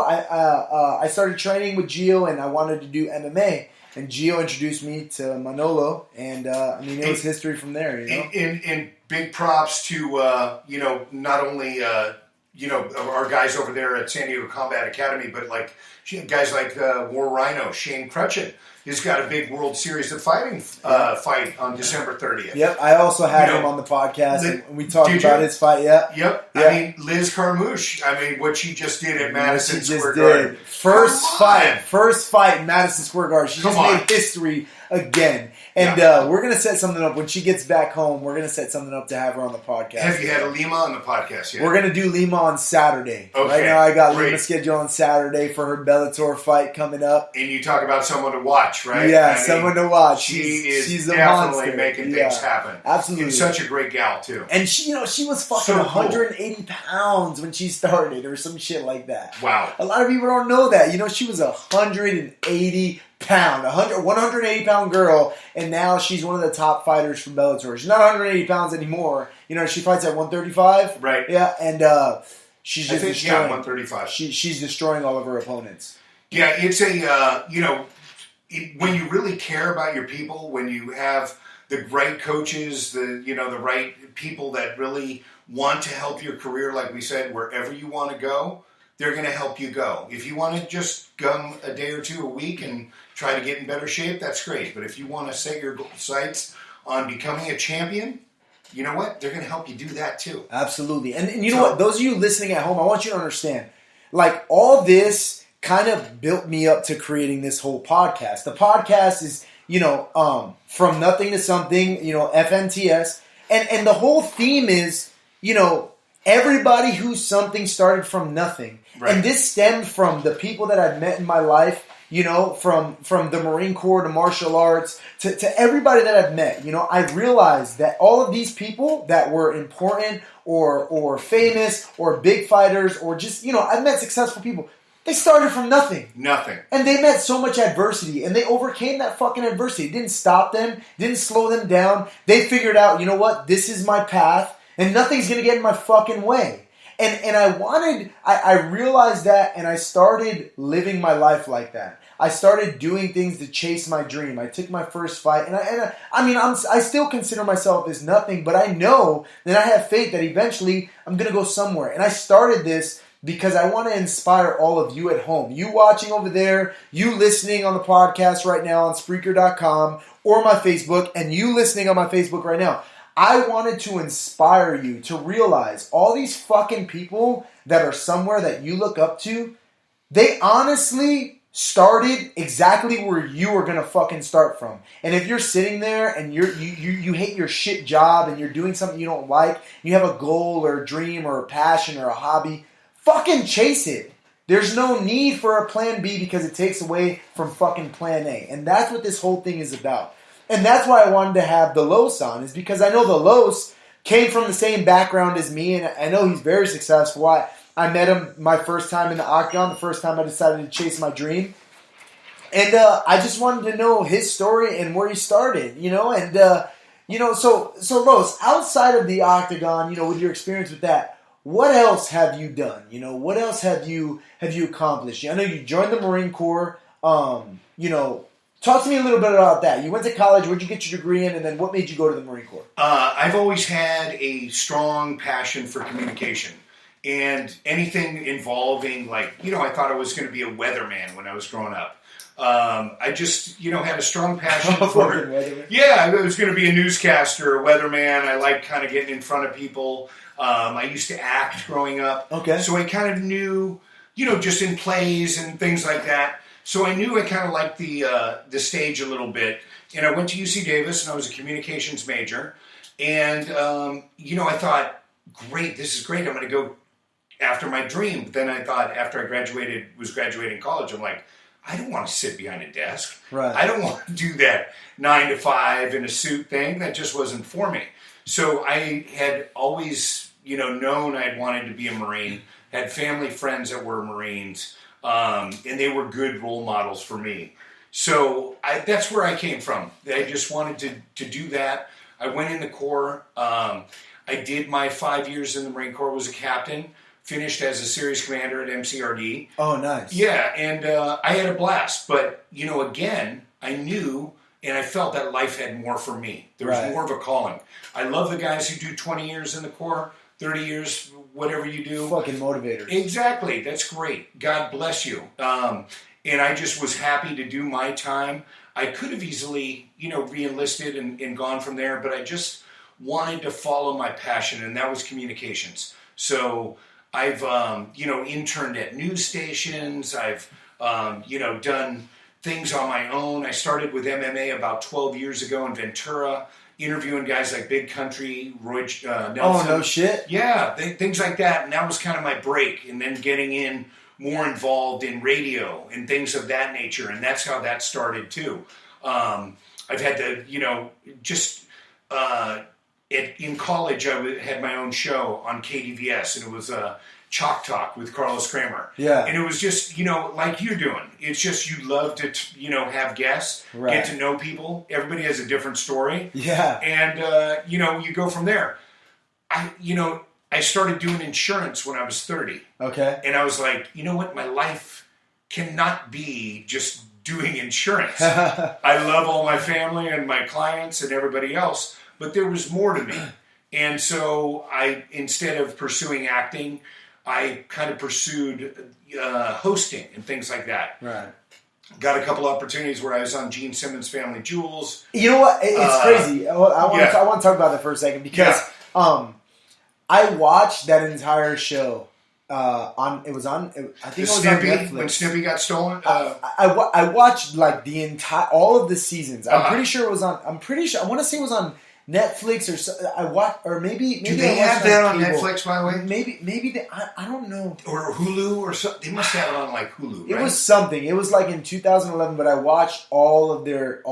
I started training with Gio, and I wanted to do MMA. And Gio introduced me to Manolo, and it was history from there. And big props to not only our guys over there at San Diego Combat Academy, but like guys like War Rhino, Shane Crutchet. He's got a big World Series of Fighting fight on December 30th. Yep, I also had him on the podcast, and we talked about his fight. Yep. I mean, Liz Carmouche. I mean, what she just did at Madison Square Garden. First fight in Madison Square Garden. She just made history again. And we're going to set something up. When she gets back home, we're going to set something up to have her on the podcast. Have you had Lima on the podcast yet? We're going to do Lima on Saturday. Okay, right now I got Lima scheduled on Saturday for her Bellator fight coming up. And you talk about someone to watch, right? Yeah, someone to watch. She's a definitely monster. making things happen. Absolutely. And such a great gal, too. And she was fucking 180 pounds when she started or some shit like that. Wow. A lot of people don't know that. She was 180 180 pound girl, and now she's one of the top fighters from Bellator. She's not 180 pounds anymore. She fights at 135. Right. Yeah, and she's just destroying. 135. She's destroying all of her opponents. Yeah, it's a when you really care about your people, when you have the right coaches, the right people that really want to help your career, like we said, wherever you want to go, they're going to help you go. If you want to just come a day or two a week and try to get in better shape, that's great. But if you want to set your sights on becoming a champion, you know what? They're going to help you do that too. Absolutely. And you know what? Those of you listening at home, I want you to understand, like, all this kind of built me up to creating this whole podcast. The podcast is, from nothing to something, FNTS. And the whole theme is, everybody who's something started from nothing. Right. And this stemmed from the people that I've met in my life, from the Marine Corps to martial arts to everybody that I've met. I realized that all of these people that were important or famous or big fighters or just, I've met successful people. They started from nothing. Nothing. And they met so much adversity, and they overcame that fucking adversity. It didn't stop them, didn't slow them down. They figured out, you know what, this is my path, and nothing's going to get in my fucking way. And I realized that, and I started living my life like that. I started doing things to chase my dream. I took my first fight, and I still consider myself as nothing, but I know that I have faith that eventually I'm going to go somewhere. And I started this because I want to inspire all of you at home. You watching over there, you listening on the podcast right now on Spreaker.com or my Facebook, and you listening on my Facebook right now. I wanted to inspire you to realize all these fucking people that are somewhere that you look up to, they honestly started exactly where you were gonna fucking start from. And if you're sitting there and you hate your shit job and you're doing something you don't like, you have a goal or a dream or a passion or a hobby, fucking chase it. There's no need for a plan B because it takes away from fucking plan A. And that's what this whole thing is about. And that's why I wanted to have the Los on, is because I know the Los came from the same background as me, and I know he's very successful. I met him my first time in the Octagon, the first time I decided to chase my dream. And I just wanted to know his story and where he started, so Los, outside of the Octagon, with your experience with that, what else have you done? What else have you accomplished? I know you joined the Marine Corps. Talk to me a little bit about that. You went to college. Where'd you get your degree in? And then what made you go to the Marine Corps? I've always had a strong passion for communication. And anything involving, I thought I was going to be a weatherman when I was growing up. I just, had a strong passion for it. Yeah, I was going to be a newscaster, a weatherman. I like kind of getting in front of people. I used to act growing up. Okay. So I kind of knew, just in plays and things like that. So I knew I kind of liked the stage a little bit. And I went to UC Davis, and I was a communications major. And, I thought, great, this is great. I'm going to go after my dream. But then I thought, after I was graduating college, I'm like, I don't want to sit behind a desk. Right. I don't want to do that 9 to 5 in a suit thing. That just wasn't for me. So I had always, known I'd wanted to be a Marine, had family friends that were Marines, and they were good role models for me. So that's where I came from. I just wanted to do that. I went in the Corps. I did my 5 years in the Marine Corps, was a captain. finished as a series commander at MCRD. Oh, nice. Yeah, and I had a blast. But, again, I knew and I felt that life had more for me. There was more of a calling. I love the guys who do 20 years in the Corps, 30 years, whatever you do. Fucking motivators. Exactly. That's great. God bless you. And I just was happy to do my time. I could have easily, re-enlisted and gone from there, but I just wanted to follow my passion, and that was communications. So I've, interned at news stations. I've, done things on my own. I started with MMA about 12 years ago in Ventura, interviewing guys like Big Country, Roy Nelson. Oh, no shit? Yeah, things like that. And that was kind of my break. And then getting in more involved in radio and things of that nature. And that's how that started too. I've had to, in college I had my own show on KDVS, and it was Chalk Talk with Carlos Kremer. Yeah. And it was just, like you're doing. It's just you love to, have guests, get to know people. Everybody has a different story. Yeah. And, you go from there. I started doing insurance when I was 30. Okay. And I was like, you know what? My life cannot be just doing insurance. I love all my family and my clients and everybody else, but there was more to me. And so instead of pursuing acting, I kind of pursued hosting and things like that. Right. Got a couple opportunities where I was on Gene Simmons' Family Jewels. You know what? It's crazy. I want to talk about that for a second because I watched that entire show. I think it was on Netflix. When Snippy got stolen. I watched like all of the seasons. I'm pretty sure it was on. I want to say it was on Netflix or so, I watched, or maybe do they have that on Netflix, by the way? Maybe I don't know, or Hulu or something. They must have it on like Hulu. It right? was something. It was like in 2011, but I watched all of their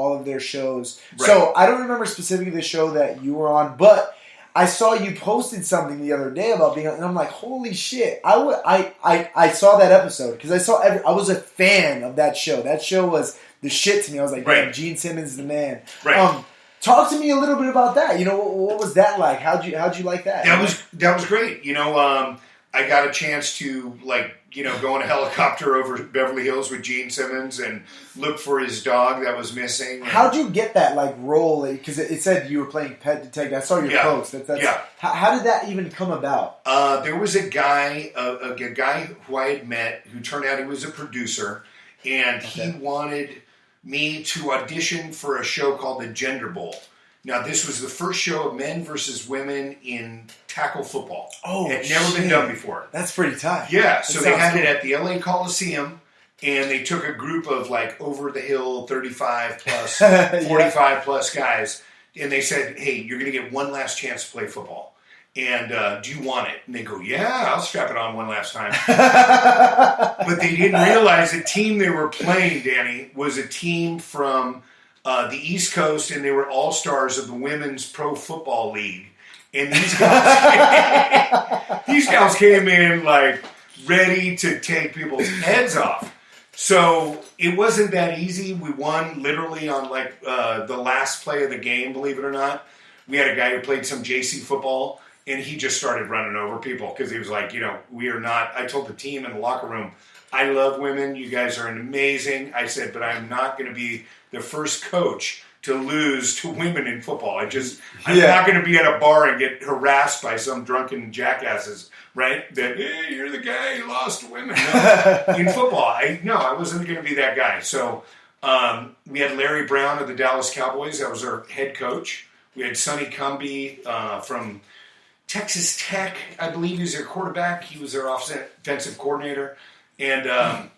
shows. Right. So I don't remember specifically the show that you were on, but I saw you posted something the other day about being on, and I'm like, holy shit! I saw that episode because I was a fan of that show. That show was the shit to me. I was like, damn, Gene Simmons is the man. Right. Talk to me a little bit about that. What was that like? How'd you like that? That was great. I got a chance to go in a helicopter over Beverly Hills with Gene Simmons and look for his dog that was missing. How'd you get that role? Because it said you were playing pet detective. I saw your post. How did that even come about? There was a guy who I had met who turned out he was a producer, and he wanted me to audition for a show called the Gender Bowl. Now, this was the first show of men versus women in tackle football. Oh, it had never been done before. That's pretty tight. Yeah, so they had it at the LA Coliseum, and they took a group of over the hill 35 plus, 45 plus guys, and they said, hey, you're going to get one last chance to play football. And do you want it? And they go, yeah, I'll strap it on one last time. But they didn't realize the team they were playing, Danny, was a team from the East Coast, and they were all-stars of the Women's Pro Football League. And these guys came in ready to take people's heads off. So it wasn't that easy. We won literally on the last play of the game, believe it or not. We had a guy who played some JC football, and he just started running over people because he was like, we are not. I told the team in the locker room, I love women. You guys are amazing. I said, but I'm not going to be the first coach to lose to women in football. I'm not going to be at a bar and get harassed by some drunken jackasses, right? That, hey, you're the guy who lost to women. No. In football, I wasn't going to be that guy. So we had Larry Brown of the Dallas Cowboys. That was our head coach. We had Sonny Cumbie from Texas Tech. I believe he was their quarterback. He was their offensive coordinator. And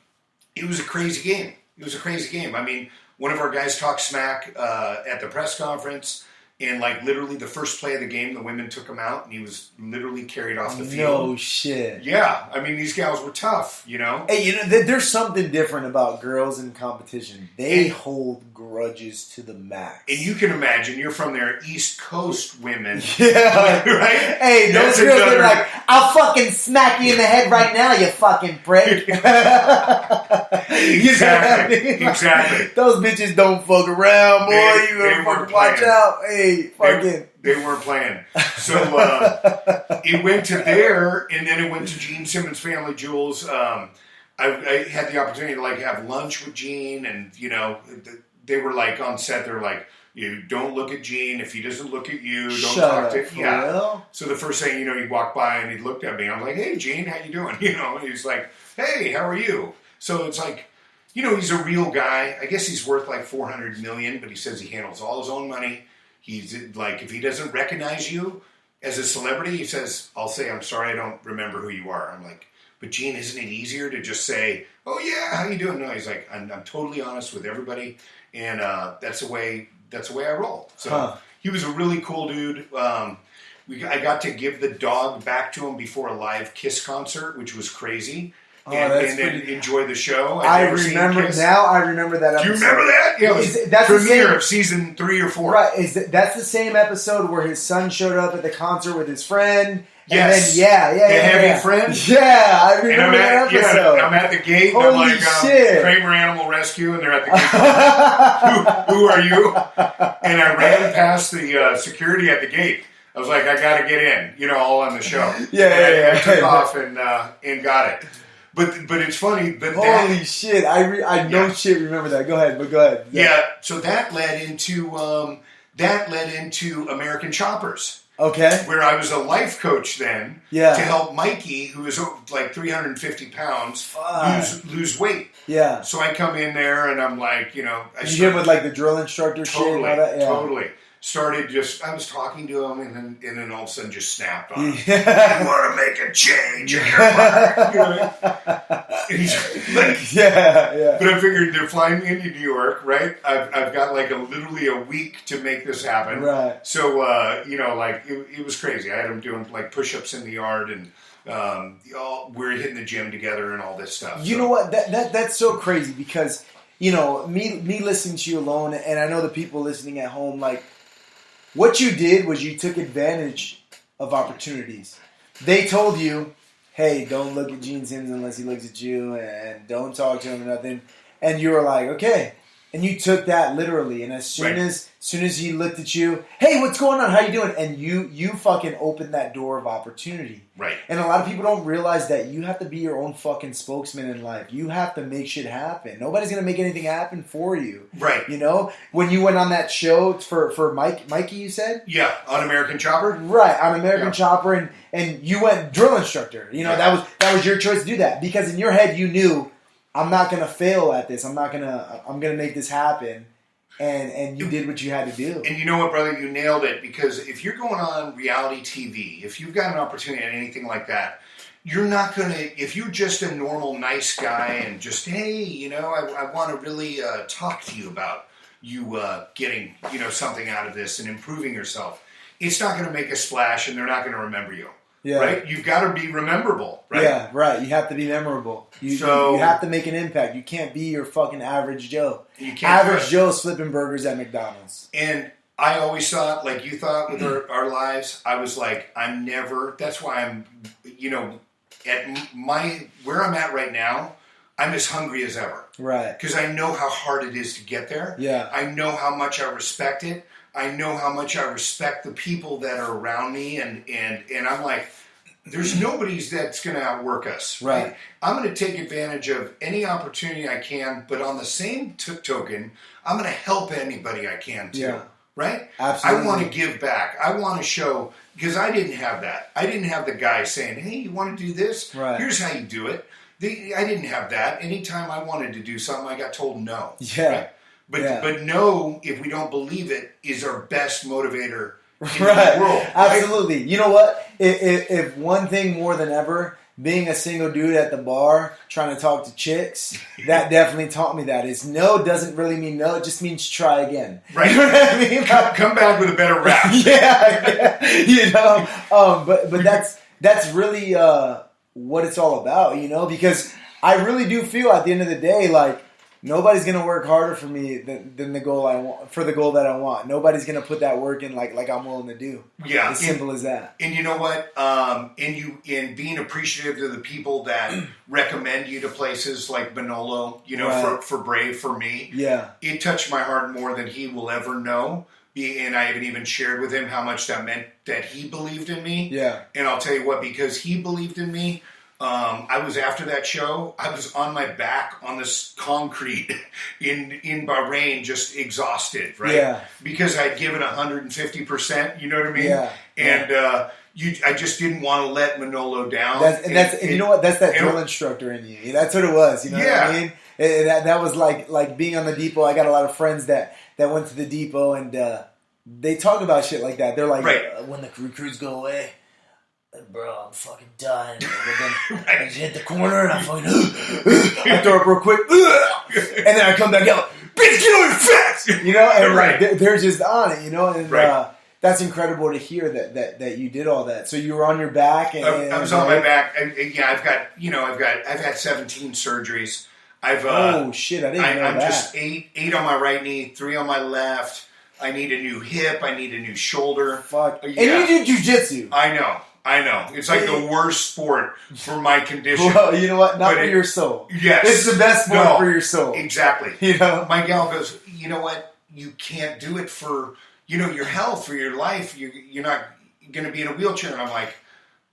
it was a crazy game. I mean, one of our guys talked smack at the press conference, and literally the first play of the game, the women took him out, and he was literally carried off the field. No shit. Yeah, I mean, these gals were tough, Hey, there's something different about girls in competition. They hold grudges to the max. And you can imagine, you're from their East Coast women. Yeah. Right? Hey, those girls are I'll fucking smack you in the head right now, you fucking prick. Exactly. Exactly. Those bitches don't fuck around, boy. You better weren't fucking watch playing. out. Hey, fucking. They weren't playing. So it went to there, and then it went to Gene Simmons' Family Jewels. I had the opportunity to like have lunch with Gene, and you know, they were like on set. They're like, "You don't look at Gene. If he doesn't look at you, don't talk to him." Yeah. Real? So the first thing, you know, he'd walk by and he looked at me. I'm like, "Hey, Gene, how you doing?" You know, and he's like, "Hey, how are you?" So it's like, you know, he's a real guy. I guess he's worth like $400 million, but he says he handles all his own money. He's like, if he doesn't recognize you as a celebrity, he says, "I'll say, I'm sorry, I don't remember who you are." I'm like, "But Gene, isn't it easier to just say, oh yeah, how you doing?" No, he's like, I'm totally honest with everybody, and that's the way I roll. So he was a really cool dude. I got to give the dog back to him before a live Kiss concert, which was crazy. And then enjoy the show. I remember that episode. Do you remember that? Yeah, it was that's premiere of season 3 or 4. Right. That's the same episode where his son showed up at the concert with his friend. Yes. And then, Heavy friend. Yeah, I remember that episode. Yeah, I'm at the gate. Holy and I'm like, shit. Kremer Animal Rescue, and they're at the gate. Who are you? And I ran past the security at the gate. I was like, I got to get in, you know, all on the show. I took off and got it. But it's funny. But holy shit! I remember that. Go ahead. Yeah. So that led into American Choppers. Okay. Where I was a life coach then. Yeah. To help Mikey, who is like 350 pounds, lose weight. Yeah. So I come in there and I'm like, you know, you did with like the drill instructor shit and all that. Yeah. Totally. I was talking to him, and then all of a sudden just snapped on him. You want to make a change in your life. You know? And he's like, yeah. But I figured they're flying me into New York, right? I've got like literally a week to make this happen. Right. So, you know, like it was crazy. I had him doing like push-ups in the yard, and we're hitting the gym together and all this stuff. You know what? That's so crazy because, you know, me listening to you alone, and I know the people listening at home, like, what you did was you took advantage of opportunities. They told you, hey, don't look at Gene Simmons unless he looks at you, and don't talk to him or nothing. And you were like, okay. And you took that literally. And as soon as he looked at you, hey, what's going on? How you doing? And you fucking opened that door of opportunity. Right. And a lot of people don't realize that you have to be your own fucking spokesman in life. You have to make shit happen. Nobody's going to make anything happen for you. Right. You know? When you went on that show for Mikey, you said? Yeah, on American Chopper? Right, on American Chopper. And you went drill instructor. You know, that was your choice to do that. Because in your head, you knew, I'm not going to fail at this. I'm going to make this happen. And you did what you had to do. And you know what, brother? You nailed it. Because if you're going on reality TV, if you've got an opportunity at anything like that, you're not going to, if you're just a normal, nice guy and just, hey, you know, I want to really talk to you about you getting, you know, something out of this and improving yourself, it's not going to make a splash and they're not going to remember you. Yeah. Right? You've got to be memorable, right? Yeah, right. You have to be memorable. You have to make an impact. You can't be your fucking average Joe. You can't. Average Joe's flipping burgers at McDonald's. And I always thought, like you thought with our lives, I was like, that's why I'm, you know, where I'm at right now, I'm as hungry as ever. Right. Because I know how hard it is to get there. Yeah. I know how much I respect it. I know how much I respect the people that are around me, and I'm like, there's nobody that's going to outwork us. Right. I'm going to take advantage of any opportunity I can, but on the same token, I'm going to help anybody I can too. Yeah. Right? Absolutely. I want to give back. I want to show, because I didn't have that. I didn't have the guy saying, hey, you want to do this? Right. Here's how you do it. I didn't have that. Anytime I wanted to do something, I got told no. Yeah. Right? But no, if we don't believe it, is our best motivator in the world. Absolutely. Right? You know what? If one thing more than ever, being a single dude at the bar trying to talk to chicks, that definitely taught me that. Is no doesn't really mean no, it just means try again. Right. You know what I mean? Come back with a better rap. yeah. You know, but that's really what it's all about, you know, because I really do feel at the end of the day, like, nobody's gonna work harder for me than the goal I want, for the goal that I want. Nobody's gonna put that work in like I'm willing to do. Yeah, as simple as that. And you know what? In being appreciative to the people that recommend you to places like Manolo, Right. for Brave, for me, Yeah. it touched my heart more than he will ever know. And I haven't even shared with him how much that meant that he believed in me. Yeah. And I'll tell you what, because he believed in me, I was after that show. I was on my back on this concrete in Bahrain, just exhausted, right? Yeah. Because I'd given 150%. You know what I mean? Yeah. And I just didn't want to let Manolo down. And you know what? That's that drill instructor in you. That's what it was. You know what I mean? That was like being on the depot. I got a lot of friends that went to the depot, and they talk about shit like that. They're like, when the recruits go away, bro, I'm fucking dying. But then I just hit the corner, and I fucking I throw up real quick, and then I come back out, bitch, get on your facts, and like they're just on it, and that's incredible to hear that you did all that. So you were on your back, and I was on my back. I've had 17 surgeries. Oh shit! I didn't know I'm that. just eight on my right knee, 3 on my left. I need a new hip. I need a new shoulder. Fuck. Yeah. And you do jujitsu. I know. It's like the worst sport for my condition. Well, you know what? Not for your soul. Yes. It's the best sport for your soul. Exactly. My gal goes, you know what? You can't do it for, your health, for your life. You're not going to be in a wheelchair. And I'm like,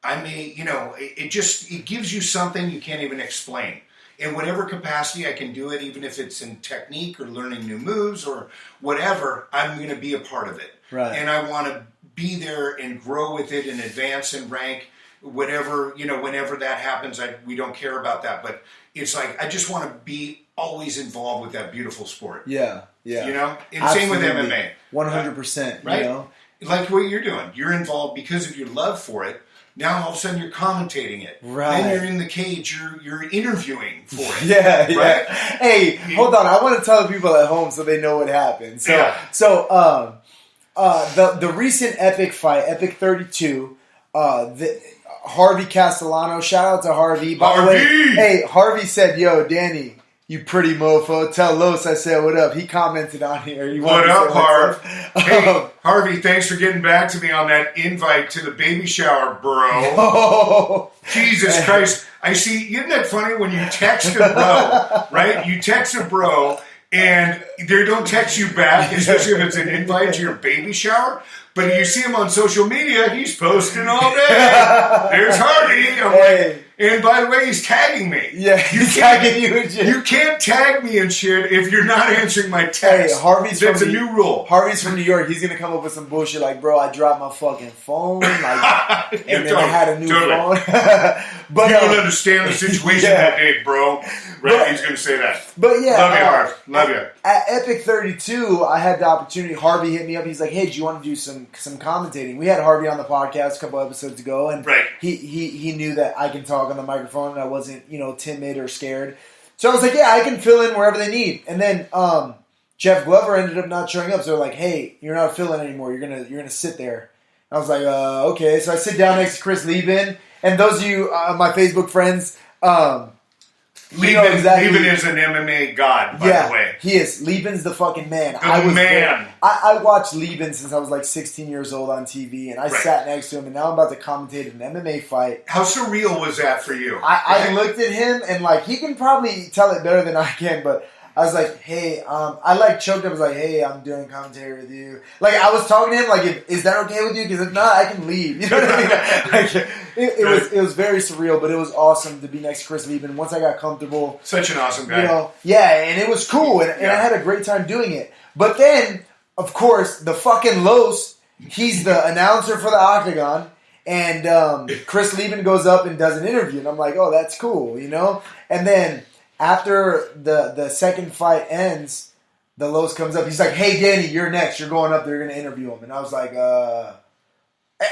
it gives you something you can't even explain. In whatever capacity I can do it, even if it's in technique or learning new moves or whatever, I'm going to be a part of it. Right. And I want to be there and grow with it and advance and rank, whatever, whenever that happens. We don't care about that. But it's like, I just want to be always involved with that beautiful sport. Yeah. And same with MMA. 100%. Right? Like what you're doing. You're involved because of your love for it. Now all of a sudden you're commentating it. Right. Then you're in the cage, you're interviewing for it. Yeah. Right? Hey, hold on. I want to tell the people at home so they know what happened. So the recent Epic fight, Epic 32, Harvey Castellano, shout out to Harvey. By the way, hey, Harvey said, yo, Danny, you pretty mofo. Tell Los I said what up. He commented on here. What up, Harv? Hey, Harvey, thanks for getting back to me on that invite to the baby shower, bro. Oh. Jesus Christ. I see, isn't that funny when you text a bro, right? You text a bro and they don't text you back, especially if it's an invite to your baby shower. But you see him on social media, he's posting all day. There's Harvey. I'm like, and by the way, he's tagging me. Yeah, he's tagging you and shit. You can't tag me and shit if you're not answering my text. Hey, That's a new rule. Harvey's from New York. He's going to come up with some bullshit like, bro, I dropped my fucking phone. And then I had a new phone. But you don't understand the situation that day, bro. Right? He's going to say that. But yeah. Love you, Harv. Love you. At Epic 32, I had the opportunity. Harvey hit me up. He's like, hey, do you want to do some commentating? We had Harvey on the podcast a couple episodes ago. And he knew that I can talk on the microphone and I wasn't, timid or scared. So I was like, yeah, I can fill in wherever they need. And then Jeff Glover ended up not showing up. So they're like, hey, you're not filling anymore. You're gonna sit there. I was like, okay. So I sit down next to Chris Lieben. And those of you, my Facebook friends, Lieben is an MMA god, by the way. He is. Lieben's the fucking man. Man. I watched Lieben since I was like 16 years old on TV, and I sat next to him, and now I'm about to commentate an MMA fight. How surreal was that for you? I looked at him, and like he can probably tell it better than I can, but I was like, hey, I like choked up. I was like, hey, I'm doing commentary with you. Like I was talking to him, like, is that okay with you? Because if not, I can leave. You know what I mean? Like, it was very surreal, but it was awesome to be next to Chris Lieben. Once I got comfortable, such an awesome guy. And it was cool, and I had a great time doing it. But then, of course, the fucking Los, he's the announcer for the Octagon, and Chris Lieben goes up and does an interview, and I'm like, oh, that's cool, And then after the second fight ends, the Los comes up. He's like, hey, Danny, you're next. You're going up there. You're going to interview him. And I was like,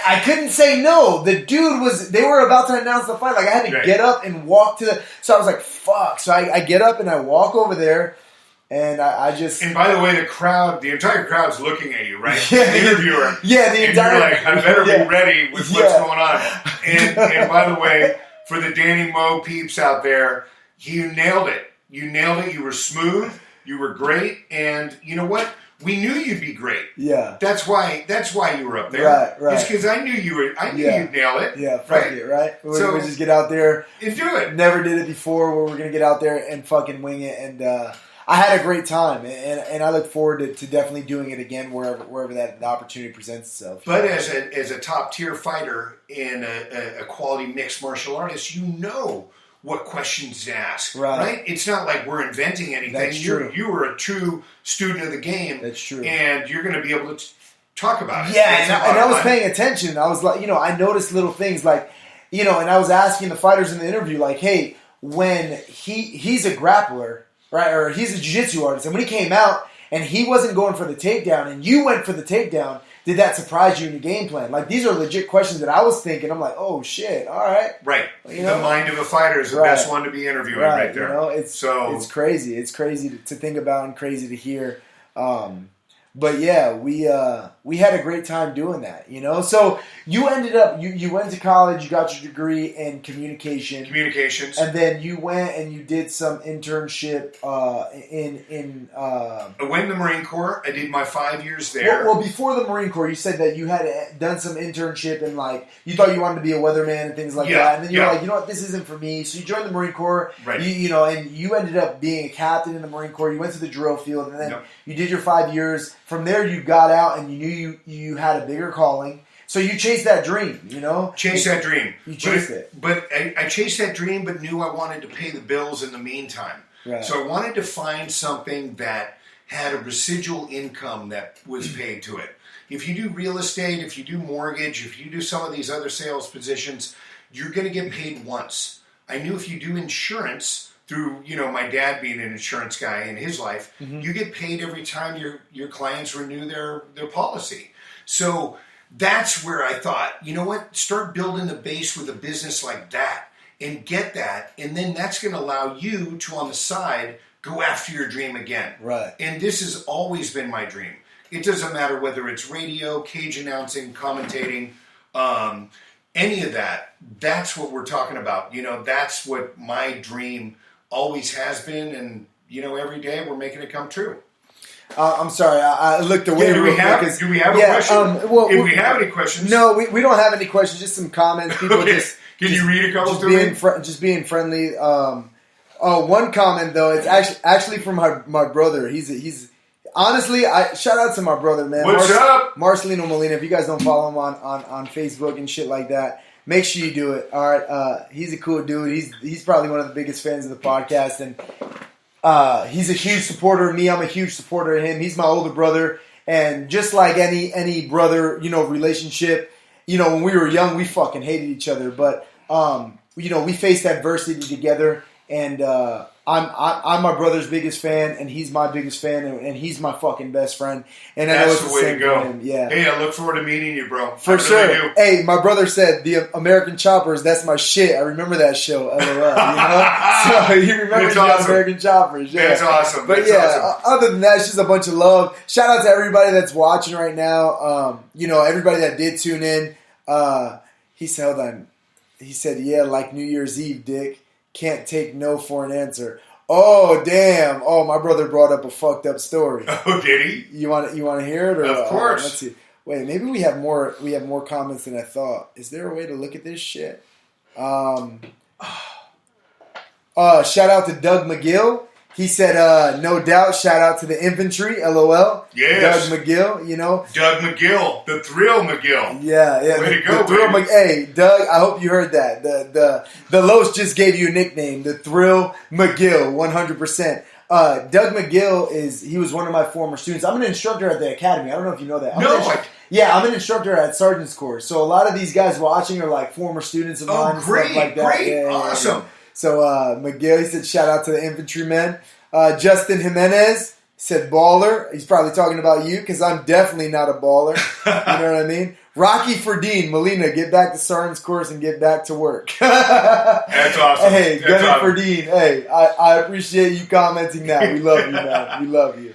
I couldn't say no. The dude they were about to announce the fight. Like, I had to get up and walk so I was like, fuck. So I get up and I walk over there, and I just... And by the way, the entire crowd's looking at you, right? The interviewer. Yeah, the entire... And you're like, I better be ready with what's going on. And by the way, for the Danny Moe peeps out there, you nailed it. You nailed it. You were smooth. You were great. And you know what? We knew you'd be great. Yeah. That's why you were up there. Right. It's because I knew you'd nail it. Yeah, fuck it, right? We just get out there and do it. Never did it before. Where we're gonna get out there and fucking wing it. And I had a great time, and I look forward to definitely doing it again wherever that opportunity presents itself. But as a top tier fighter and a quality mixed martial artist, you know what questions to ask, right? It's not like we're inventing anything. That's true. You were a true student of the game. That's true. And you're going to be able to talk about it. Yeah, and I was paying attention. I was like, I noticed little things like, and I was asking the fighters in the interview, like, hey, when he's a grappler, right, or he's a jiu-jitsu artist, and when he came out and he wasn't going for the takedown and you went for the takedown, did that surprise you in your game plan? Like, these are legit questions that I was thinking. I'm like, oh, shit, all right. Right. The mind of a fighter is the best one to be interviewing right there. It's crazy. It's crazy to think about and crazy to hear. But yeah, we had a great time doing that, So you ended up, you went to college, you got your degree in communications. And then you went and you did some internship in I went in the Marine Corps. I did my 5 years there. Well, before the Marine Corps, you said that you had done some internship and like you thought you wanted to be a weatherman and things like that. And then you were like, you know what, this isn't for me. So you joined the Marine Corps. Right. And you ended up being a captain in the Marine Corps. You went to the drill field and then you did your 5 years. From there, you got out and you knew you had a bigger calling. So you chased that dream, Chased that dream. You chased it. But I chased that dream, but knew I wanted to pay the bills in the meantime. Right. So I wanted to find something that had a residual income that was paid to it. If you do real estate, if you do mortgage, if you do some of these other sales positions, you're going to get paid once. I knew if you do insurance, through, my dad being an insurance guy in his life, you get paid every time your clients renew their policy. So that's where I thought, you know what, start building the base with a business like that and get that, and then that's going to allow you to, on the side, go after your dream again. Right. And this has always been my dream. It doesn't matter whether it's radio, cage announcing, commentating, any of that. That's what we're talking about. That's what my dream always has been, and every day we're making it come true. I'm sorry, I looked away. Do we have a question? If we have any questions, no, we don't have any questions. Just some comments. People Can you read a couple to me? Just being friendly. One comment though. It's actually from my brother. He's honestly. Shout out to my brother, man. What's up, Marcelino Molina? If you guys don't follow him on Facebook and shit like that, make sure you do it. All right, he's a cool dude. He's probably one of the biggest fans of the podcast, and he's a huge supporter of me. I'm a huge supporter of him. He's my older brother, and just like any brother, relationship, when we were young, we fucking hated each other, but we faced adversity together, and I'm my brother's biggest fan, and he's my biggest fan, and he's my fucking best friend. And I know it's the way to go. Him. Yeah. Hey, I look forward to meeting you, bro. For sure. Really do. Hey, my brother said the American Choppers. That's my shit. I remember that show. LOL. So you remember the American Choppers? Yeah, that's awesome. But awesome. Other than that, it's just a bunch of love. Shout out to everybody that's watching right now. Everybody that did tune in. He said, hold on. He said, yeah, like New Year's Eve, Dick. Can't take no for an answer. Oh, damn. Oh, my brother brought up a fucked up story. Oh, did he? You want to hear it? Or, of course. Let's see. Wait, maybe we have more comments than I thought. Is there a way to look at this shit? Shout out to Doug McGill. He said, no doubt, shout out to the infantry, LOL. Yes. Doug McGill, Doug McGill, the Thrill McGill. Yeah. Way to go, baby. Hey, Doug, I hope you heard that. The Los just gave you a nickname, the Thrill McGill, 100%. Doug McGill he was one of my former students. I'm an instructor at the academy. I don't know if you know that. I'm an instructor at Sergeant's Course. So a lot of these guys watching are like former students of mine and stuff like that. Great, yeah, awesome. Yeah. So McGill, he said, shout out to the infantrymen. Justin Jimenez said baller. He's probably talking about you because I'm definitely not a baller. You know what I mean? Rocky Ferdine, Molina, get back to Sergeant's Course and get back to work. That's awesome. Hey, Gunnar Ferdine, hey, I appreciate you commenting that. We love you, man. We love you.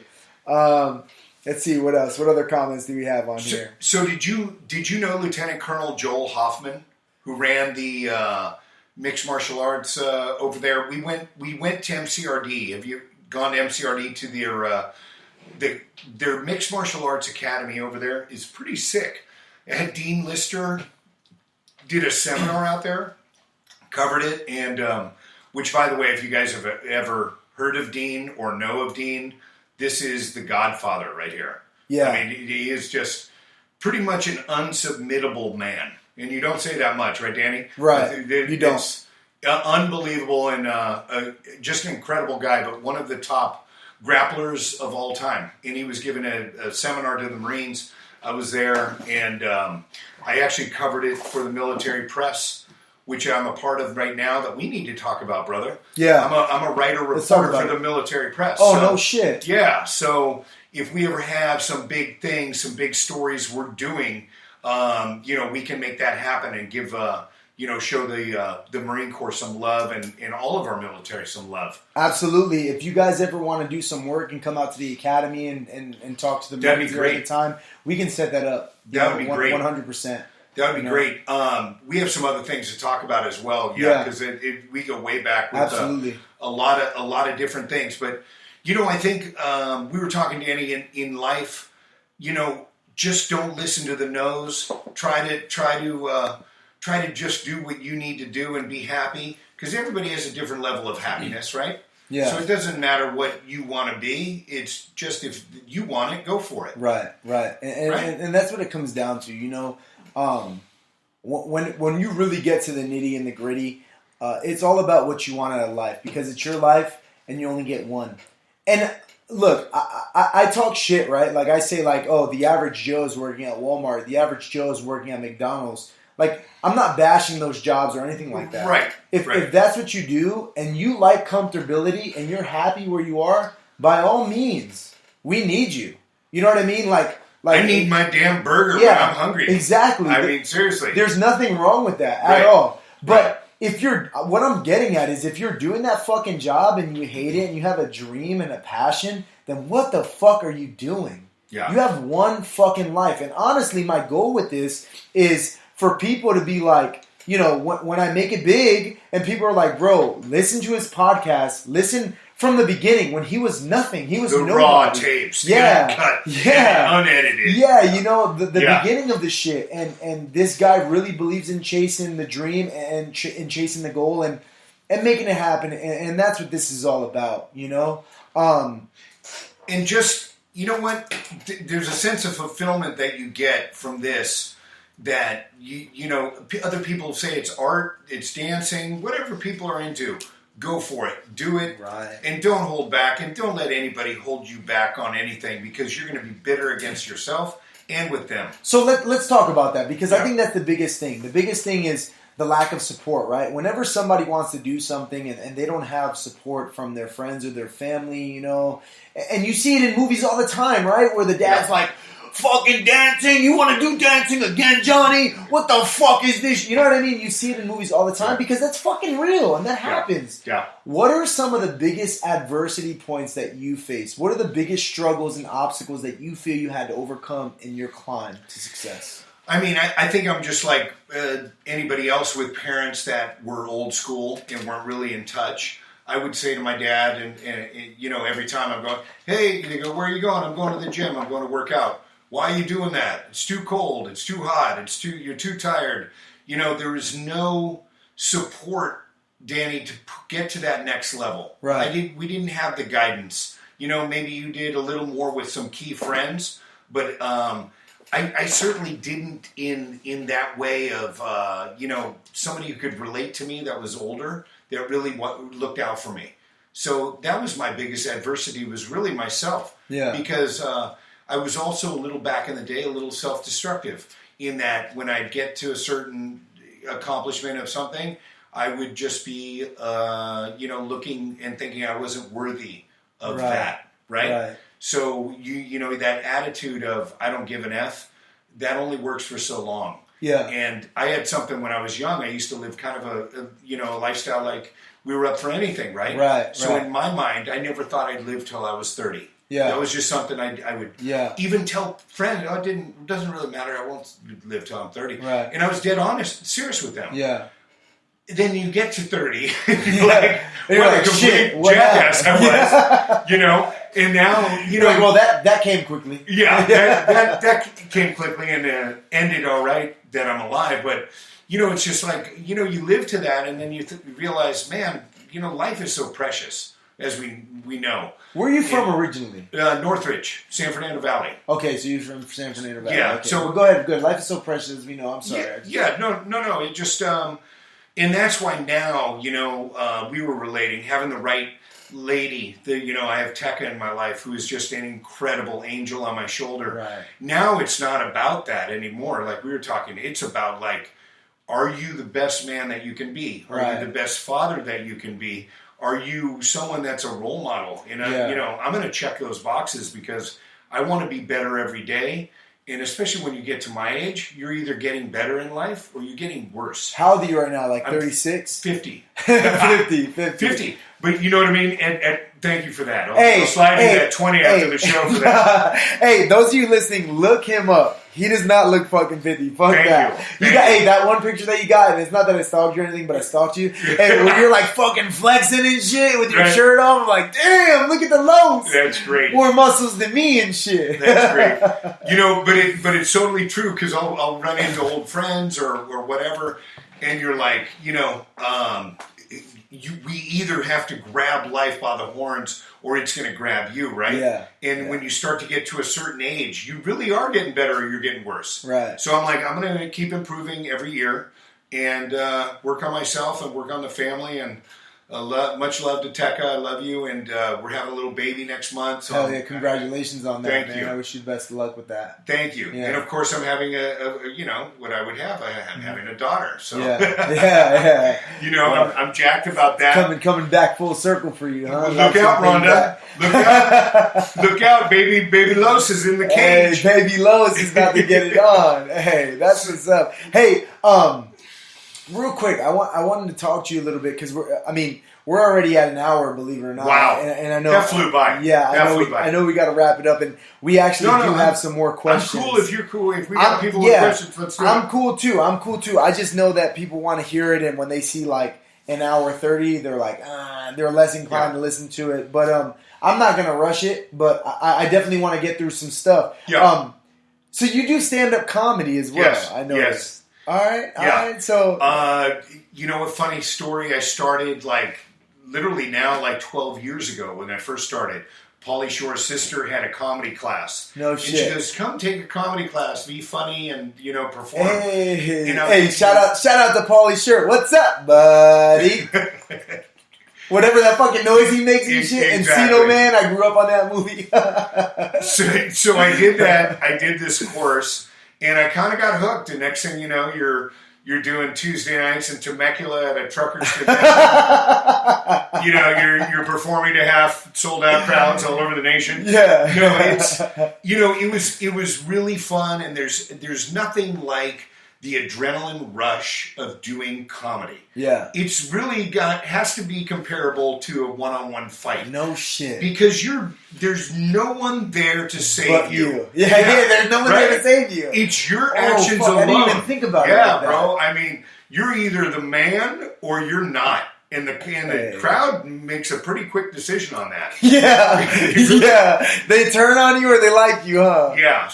Let's see, what else? What other comments do we have on here? So did you know Lieutenant Colonel Joel Hoffman, who ran the mixed martial arts over there. We went to MCRD. Have you gone to MCRD to their mixed martial arts academy over there? Is pretty sick. It had Dean Lister did a seminar out there, covered it, and which, by the way, if you guys have ever heard of Dean or know of Dean, this is the godfather right here. Yeah. I mean, he is just pretty much an unsubmittable man. And you don't say that much, right, Danny? Right. You don't. It's unbelievable and just an incredible guy, but one of the top grapplers of all time. And he was giving a seminar to the Marines. I was there, and I actually covered it for the military press, which I'm a part of right now, that we need to talk about, brother. Yeah. I'm a writer reporter for the military press. Oh, no shit. Yeah, so if we ever have some big things, some big stories we're doing, we can make that happen and give, show the Marine Corps some love and all of our military some love. Absolutely. If you guys ever want to do some work and come out to the academy and talk to the Marines at the time, we can set that up. That would be great. 100%. That would be great. We have some other things to talk about as well. Yeah, because we go way back with absolutely a lot of different things. But I think we were talking to Danny in life. Just don't listen to the no's. Try to just do what you need to do and be happy. Because everybody has a different level of happiness, right? Yeah. So it doesn't matter what you want to be. It's just if you want it, go for it. Right. And that's what it comes down to. When you really get to the nitty and the gritty, it's all about what you want out of life, because it's your life and you only get one. And look, I talk shit, right? Like I say, like, oh, the average Joe is working at Walmart, the average Joe is working at McDonald's. Like, I'm not bashing those jobs or anything like that. Right. If that's what you do and you like comfortability and you're happy where you are, by all means, we need you. You know what I mean? Like I need my damn burger when I'm hungry. Exactly. I mean, seriously. There's nothing wrong with that at all. But what I'm getting at is if you're doing that fucking job and you hate it and you have a dream and a passion, then what the fuck are you doing? Yeah. You have one fucking life. And honestly, my goal with this is for people to be like, when I make it big and people are like, bro, listen to his podcast, listen from the beginning when he was nothing. He was nobody. Raw tapes. Cut. Unedited. Yeah, the beginning of the shit. And this guy really believes in chasing the dream and chasing the goal and making it happen. And that's what this is all about, And just, you know what? There's a sense of fulfillment that you get from this that, other people say it's art, it's dancing, whatever people are into. Go for it. Do it. Right. And don't hold back. And don't let anybody hold you back on anything, because you're going to be bitter against yourself and with them. So let's talk about that, because I think that's the biggest thing. The biggest thing is the lack of support, right? Whenever somebody wants to do something and they don't have support from their friends or their family, and you see it in movies all the time, right? Where the dad's like, fucking dancing, you want to do dancing again, Johnny? What the fuck is this? You know what I mean? You see it in movies all the time because that's fucking real and that happens. Yeah. What are some of the biggest adversity points that you face? What are the biggest struggles and obstacles that you feel you had to overcome in your climb to success? I mean, I think I'm just like anybody else with parents that were old school and weren't really in touch. I would say to my dad, and every time I'm going, hey, they go, where are you going? I'm going to the gym. I'm going to work out. Why are you doing that? It's too cold. It's too hot. You're too tired. There is no support, Danny, to get to that next level. Right. We didn't have the guidance. Maybe you did a little more with some key friends, but I certainly didn't in that way of somebody who could relate to me that was older, that really looked out for me. So that was my biggest adversity, was really myself. Yeah. Because I was also a little, back in the day, a little self-destructive in that when I'd get to a certain accomplishment of something, I would just be, looking and thinking I wasn't worthy of that, right? So, that attitude of I don't give an F, that only works for so long. Yeah. And I had something when I was young. I used to live kind of a lifestyle like we were up for anything, right? Right. So in my mind, I never thought I'd live till I was 30. Yeah. That was just something I would even tell friends, it doesn't really matter. I won't live till I'm 30. Right. And I was dead honest, serious with them. Yeah. then you get to 30, and you're You're what a like, complete shit, what jackass I happened? was, you know. And now, you know, Like, well, that came quickly. yeah, that came quickly and ended all right that I'm alive. But you know, it's just like, you know, you live to that, and then you realize, man, you know, life is so precious, as we know. Where are you from originally? Northridge, San Fernando Valley. Okay, so you're from San Fernando Valley. Yeah. Okay. So well, go ahead. Good. Life is so precious, as we know. I'm sorry. No. It just, and that's why now, you know, we were relating, having the right lady. You know, I have Tekka in my life, who is just an incredible angel on my shoulder. Right. Now it's not about that anymore. Like we were talking, it's about like, are you the best man that you can be? Are Right. you the best father that you can be? Are you someone that's a role model? And you know, I'm going to check those boxes because I want to be better every day. And especially when you get to my age, you're either getting better in life or you're getting worse. How old are you right now? Like 36? 50. 50. But you know what I mean? And thank you for that. Hey, I'll slide in that 20 after the show for that. Hey, those of you listening, look him up. He does not look fucking 50. Fuck Thank that. you. Hey, that one picture that you got, and it's not that I stalked you or anything, but I stalked you. Hey, when you're like fucking flexing and shit with your shirt on, I'm like, damn, look at the lows. That's great. More muscles than me and shit. That's great. You know, but it's totally true because I'll run into old friends or whatever, and you're like, you know, we either have to grab life by the horns or it's going to grab you, right? Yeah. And when you start to get to a certain age, you really are getting better or you're getting worse. Right. So I'm like, I'm going to keep improving every year and work on myself and work on the family and much love to Tekka. I love you, and we're having a little baby next month. So Hell yeah, congratulations on that, Thank man. you. I wish you the best of luck with that. Thank you. Yeah. And of course, I'm having you know, what I would have. I'm having a daughter. So Yeah. you know, I'm jacked about that. Coming back full circle for you, huh? Look out, Rhonda. Look out. Look out, baby Los is in the cage. Hey, baby Lois is about to get it on. Hey, that's what's up. Hey, real quick, I wanted to talk to you a little bit because we're already at an hour, believe it or not. Wow. And I know that flew by. Yeah, I know we got to wrap it up, and we actually have some more questions. I'm cool if you're cool. If we got people with questions, let's do it. I'm cool too. I just know that people want to hear it, and when they see like an hour 30, they're like, they're less inclined to listen to it. But I'm not gonna rush it, but I definitely want to get through some stuff. Yeah. So you do stand-up comedy as well. Yes. I know. Yes. All right. So, you know, a funny story. I started literally now 12 years ago when I first started. Pauly Shore's sister had a comedy class. No and shit. she goes, "Come take a comedy class, be funny, and you know, perform." Hey, shout out to Pauly Shore. What's up, buddy? Whatever that fucking noise he makes and shit. Exactly. Encino Man, I grew up on that movie. so I did that. I did this course, and I kind of got hooked. And next thing you know, you're doing Tuesday nights in Temecula at a truckers convention. You know, you're performing to half sold out crowds all over the nation. Yeah. No, it was really fun, and there's nothing like the adrenaline rush of doing comedy. Yeah. It's really has to be comparable to a one-on-one fight. No shit. Because there's no one there to save you. Yeah, there's no one there to save you. It's your actions alone. I didn't even think about it. Yeah, like that. bro. I mean, you're either the man or you're not. And the crowd makes a pretty quick decision on that. Yeah. They turn on you or they like you, huh? Yeah.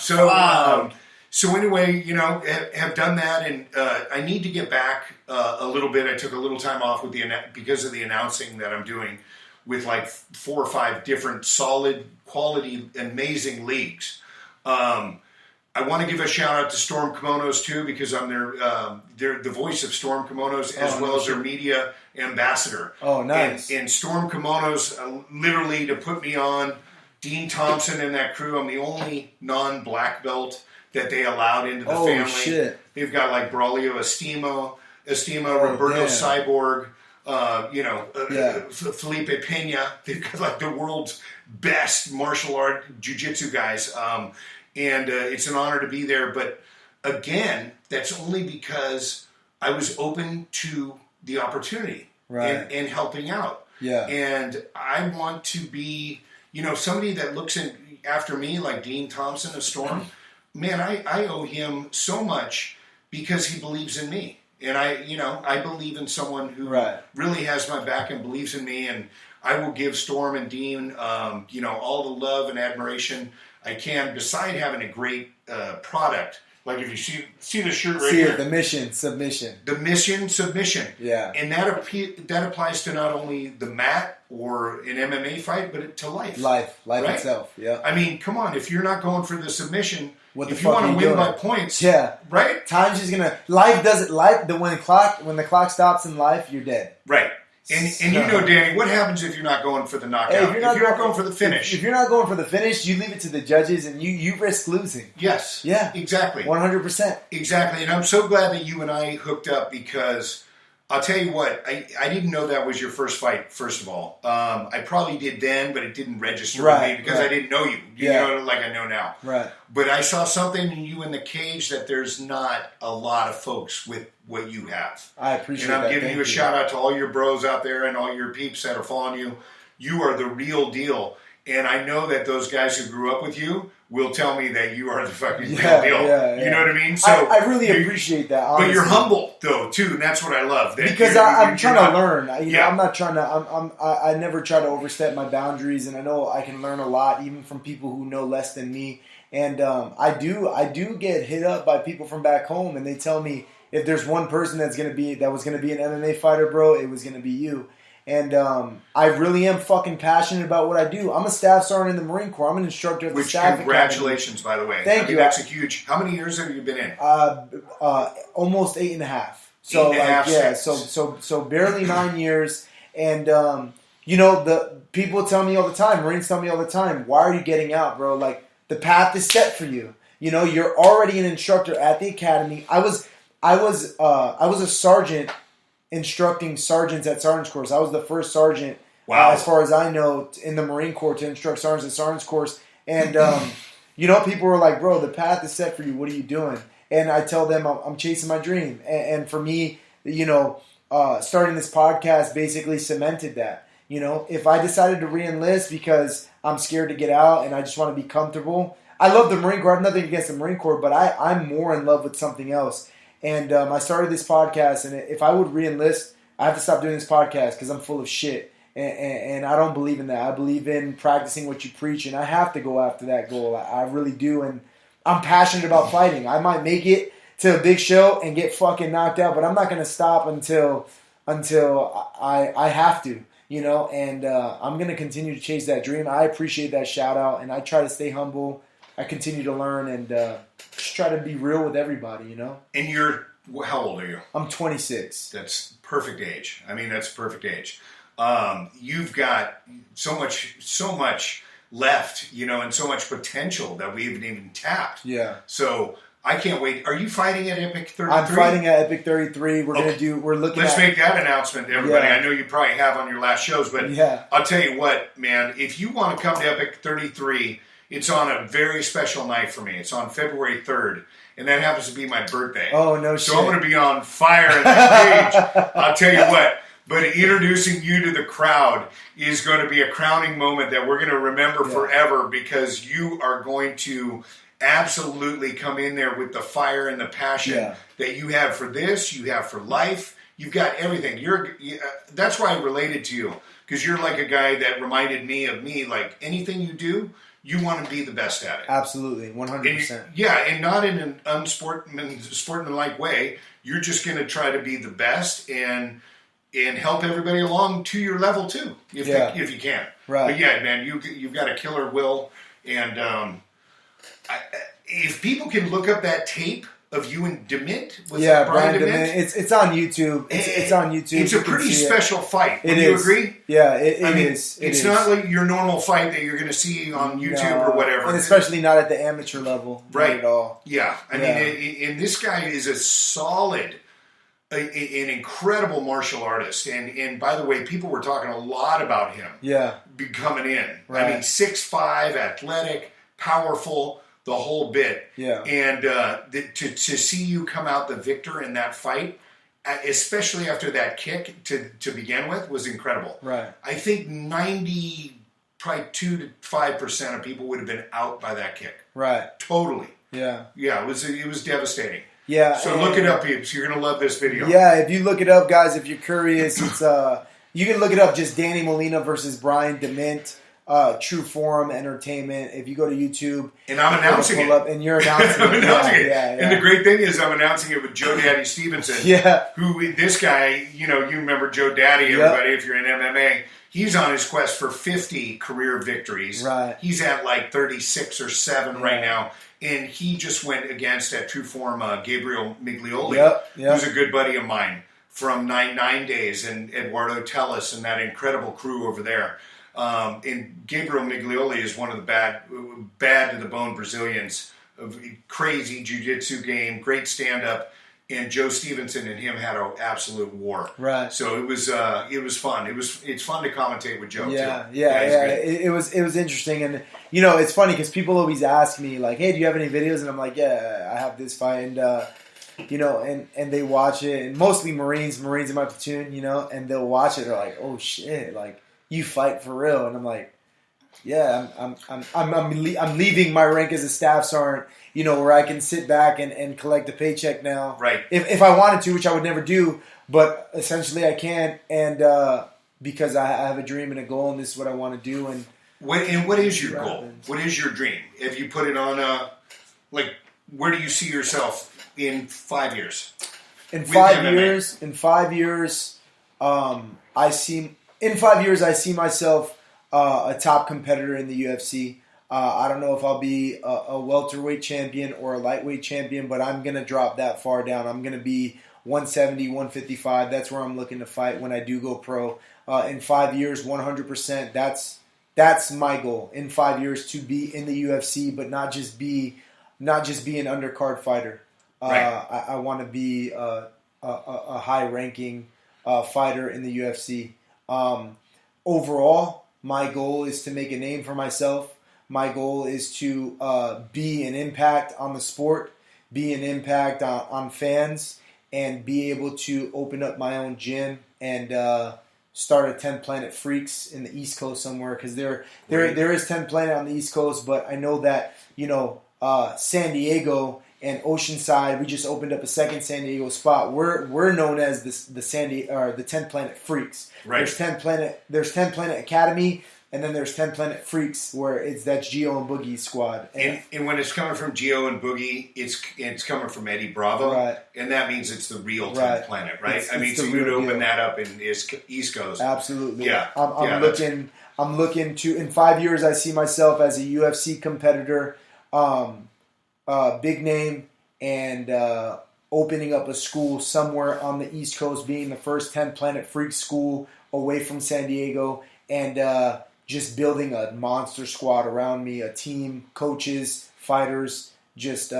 So anyway, you know, have done that, and I need to get back a little bit. I took a little time off because of the announcing that I'm doing with 4 or 5 different solid, quality, amazing leagues. I want to give a shout out to Storm Kimonos too, because I'm they're the voice of Storm Kimonos as well as their media ambassador. Oh, nice. And Storm Kimonos, literally to put me on, Dean Thompson and that crew. I'm the only non-black belt that they allowed into the family. Shit. They've got Braulio Estima, Roberto Cyborg, Felipe Pena. They've got the world's best martial art jiu-jitsu guys. And it's an honor to be there. But again, that's only because I was open to the opportunity and helping out. Yeah. And I want to be, somebody that looks after me like Dean Thompson of Storm. Man, I owe him so much because he believes in me. And I believe in someone who really has my back and believes in me, and I will give Storm and Dean, all the love and admiration I can, beside having a great product. Like if you see the shirt right here. The mission, submission. The mission, submission. Yeah. And that applies to not only the mat or an MMA fight, but to life. Life right? itself, yeah. I mean, come on, if you're not going for the submission, if you want to win by points, right? Time's just gonna, when the clock stops in life, you're dead. Right. And Danny, what happens if you're not going for the knockout? Hey, if you're not going for the finish. If you're not going for the finish, you leave it to the judges and you risk losing. Yes. Yeah. Exactly. 100%. Exactly. And I'm so glad that you and I hooked up, because I'll tell you what, I didn't know that was your first fight, first of all. I probably did then, but it didn't register with me because I didn't know you. You know, like I know now. Right. But I saw something in you in the cage that there's not a lot of folks with what you have. I appreciate that. And I'm giving you a shout out to all your bros out there and all your peeps that are following you. You are the real deal. And I know that those guys who grew up with you will tell me that you are the fucking real deal. Yeah. You know what I mean? So I really appreciate that, honestly. But you're humble, though, too, and that's what I love. Because I'm trying to learn. I'm not trying to. I never try to overstep my boundaries, and I know I can learn a lot, even from people who know less than me. And I do get hit up by people from back home, and they tell me, if there's one person that was going to be an MMA fighter, bro, it was going to be you. And I really am fucking passionate about what I do. I'm a staff sergeant in the Marine Corps. I'm an instructor at the Staff congratulations, by the way. Thank you. That's a huge. How many years have you been in? Almost 8.5. So 8.5. So barely 9 years. And the people tell me all the time. Marines tell me all the time, "Why are you getting out, bro? Like, the path is set for you. You're already an instructor at the academy." I was a sergeant instructing sergeants at sergeant's course. I was the first sergeant, as far as I know, in the Marine Corps to instruct sergeants at sergeant's course. And people were like, "Bro, the path is set for you. What are you doing?" And I tell them I'm chasing my dream. And for me, starting this podcast basically cemented that. If I decided to re-enlist because I'm scared to get out and I just want to be comfortable, I love the Marine Corps. I have nothing against the Marine Corps, but I'm more in love with something else. And I started this podcast, and if I would re-enlist, I have to stop doing this podcast because I'm full of shit. And I don't believe in that. I believe in practicing what you preach, and I have to go after that goal. I really do, and I'm passionate about fighting. I might make it to a big show and get fucking knocked out, but I'm not going to stop until I have to, and I'm going to continue to chase that dream. I appreciate that shout-out, and I try to stay humble. I continue to learn and just try to be real with everybody, And you're, how old are you? I'm 26. That's perfect age. I mean, that's perfect age. You've got so much left, and so much potential that we haven't even tapped. Yeah. So I can't wait. Are you fighting at Epic 33? I'm fighting at Epic 33. Let's make that announcement to everybody. Yeah. I know you probably have on your last shows, but I'll tell you what, man, if you want to come to Epic 33, it's on a very special night for me. It's on February 3rd, and that happens to be my birthday. Oh, no shit. So I'm going to be on fire in that cage. I'll tell you what. But introducing you to the crowd is going to be a crowning moment that we're going to remember forever, because you are going to absolutely come in there with the fire and the passion that you have for this, you have for life. You've got everything. That's why I related to you, because you're like a guy that reminded me of me. Like, anything you do, you want to be the best at it. Absolutely, 100%. And not in an unsportsmanlike way. You're just going to try to be the best and help everybody along to your level too, if you can. Right. But yeah, man, you've got a killer will, and if people can look up that tape of you and DeMint, Brian DeMint, it's on YouTube. It's on YouTube. It's a pretty special fight. Would you agree? Yeah, it is. It's not like your normal fight that you're going to see on YouTube or whatever, and especially not at the amateur level, right? Not at all. Yeah, I mean, and this guy is a solid. An incredible martial artist, and by the way, people were talking a lot about him. Coming in. Right. I mean, 6'5", athletic, powerful, the whole bit. Yeah. And to see you come out the victor in that fight, especially after that kick to begin with, was incredible. Right. I think 2 to 5% of people would have been out by that kick. Right. Totally. Yeah. Yeah. It was devastating. Yeah. So look it up, peeps. You're going to love this video. Yeah, if you look it up, guys, if you're curious, it's you can look it up, just Danny Molina versus Brian DeMint, True Forum Entertainment. If you go to YouTube. And I'm announcing it. And you're announcing I'm it. announcing it. Yeah. And the great thing is I'm announcing it with Joe Daddy Stevenson. Yeah. Who, this guy, you remember Joe Daddy, everybody, if you're in MMA. He's on his quest for 50 career victories. Right. He's at like 36 or 7 right now. And he just went against, at True Form, Gabriel Miglioli, who's a good buddy of mine from 9 Days, and Eduardo Tellis and that incredible crew over there. And Gabriel Miglioli is one of the bad to the bone Brazilians. Crazy jiu-jitsu game, great stand-up. And Joe Stevenson and him had an absolute war. Right. So it was fun. It's fun to commentate with Joe too. Yeah. It was interesting, and it's funny because people always ask me like, "Hey, do you have any videos?" And I'm like, "Yeah, I have this fight," and and they watch it, and mostly Marines in my platoon, and they'll watch it. They're like, "Oh shit, like you fight for real?" And I'm like, "Yeah, I'm leaving my rank as a staff sergeant." Where I can sit back and collect a paycheck now. Right. If I wanted to, which I would never do, but essentially I can, and because I have a dream and a goal, and this is what I want to do. And what is your goal? What is your dream? If you put it on where do you see yourself in 5 years? In 5 years, I see myself a top competitor in the UFC. I don't know if I'll be a welterweight champion or a lightweight champion, but I'm going to drop that far down. I'm going to be 170, 155. That's where I'm looking to fight when I do go pro. In 5 years, 100%. That's my goal. In 5 years to be in the UFC, but not just be an undercard fighter. I want to be a high-ranking fighter in the UFC. Overall, my goal is to make a name for myself. My goal is to be an impact on the sport, be an impact on fans, and be able to open up my own gym and start a 10 Planet Freaks in the East Coast somewhere, because there is 10 Planet on the East Coast, but I know that San Diego and Oceanside, we just opened up a second San Diego spot. We're known as the 10 Planet Freaks. Right. There's 10 Planet Academy. And then there's 10 Planet Freaks, where that's Gio and Boogie's squad. And when it's coming from Gio and Boogie, it's coming from Eddie Bravo. Right. And that means it's the real 10th Planet, right? So you'd open that up in East Coast. Absolutely. Yeah. I'm looking to, in 5 years, I see myself as a UFC competitor, big name, and opening up a school somewhere on the East Coast, being the first 10 Planet Freaks school away from San Diego, and just building a monster squad around me, a team, coaches, fighters, just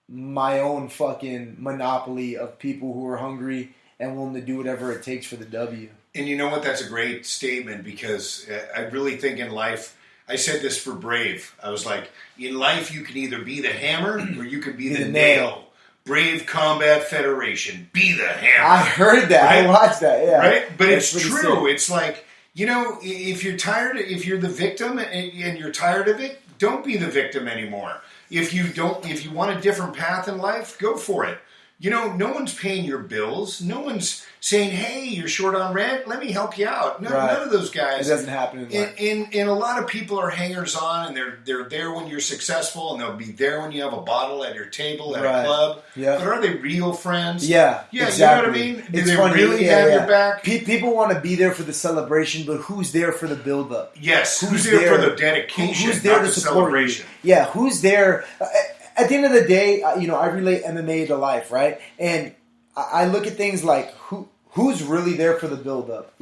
my own fucking monopoly of people who are hungry and willing to do whatever it takes for the W. And you know what? That's a great statement, because I really think in life, I said this for Brave. I was like, in life you can either be the hammer or you can be the nail. Brave Combat Federation, be the hammer. I heard that. Right? I watched that, yeah. Right? But it's true. It's like, if you're tired, if you're the victim and you're tired of it, don't be the victim anymore. If you want a different path in life, go for it. No one's paying your bills. No one's saying, "Hey, you're short on rent. Let me help you out." No, None of those guys. It doesn't happen in life. And a lot of people are hangers-on, and they're there when you're successful, and they'll be there when you have a bottle at your table at a club. Yeah. But are they real friends? Yeah, exactly. You know what I mean? Do they really have your back? People want to be there for the celebration, but who's there for the build-up? Yes. Who's there for the dedication? Who's there to support you? Yeah. Who's there? At the end of the day, I relate MMA to life, right? And I look at things like who's really there for the build-up.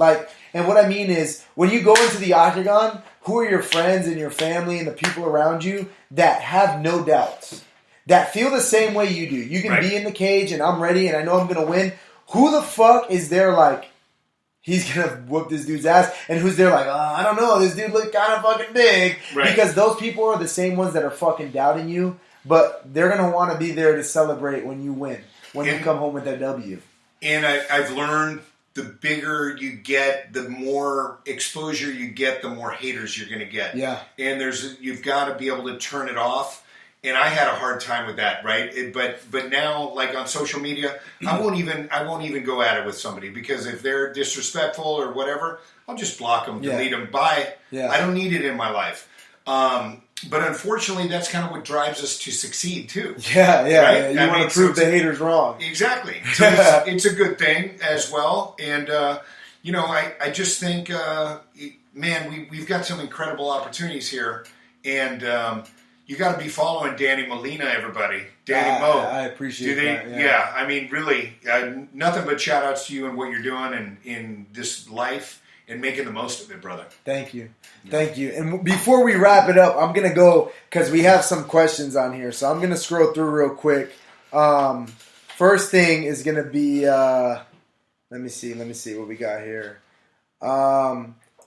And what I mean is, when you go into the octagon, who are your friends and your family and the people around you that have no doubts, that feel the same way you do? You can be in the cage, and I'm ready, and I know I'm going to win. Who the fuck is there like, he's going to whoop this dude's ass? And who's there like, I don't know, this dude looked kind of fucking big. Right. Because those people are the same ones that are fucking doubting you. But they're going to want to be there to celebrate when you win, when you come home with that W. And I've learned, the bigger you get, the more exposure you get, the more haters you're going to get. Yeah. And you've got to be able to turn it off And I had a hard time with that, right? But now, like on social media, I won't even go at it with somebody, because if they're disrespectful or whatever, I'll just block them, delete them. Bye. Yeah. I don't need it in my life. But unfortunately, that's kind of what drives us to succeed too. Yeah. Right? You want to prove the haters wrong. Exactly. So it's a good thing as well. And I just think, man, we've got some incredible opportunities here, and. You got to be following Danny Molina, everybody. Danny Mo. I appreciate that. Yeah, I mean, really, nothing but shout outs to you and what you're doing in this life and making the most of it, brother. Thank you. Thank you. And before we wrap it up, I'm going to go, because we have some questions on here, so I'm going to scroll through real quick. First thing is going to be, let me see what we got here.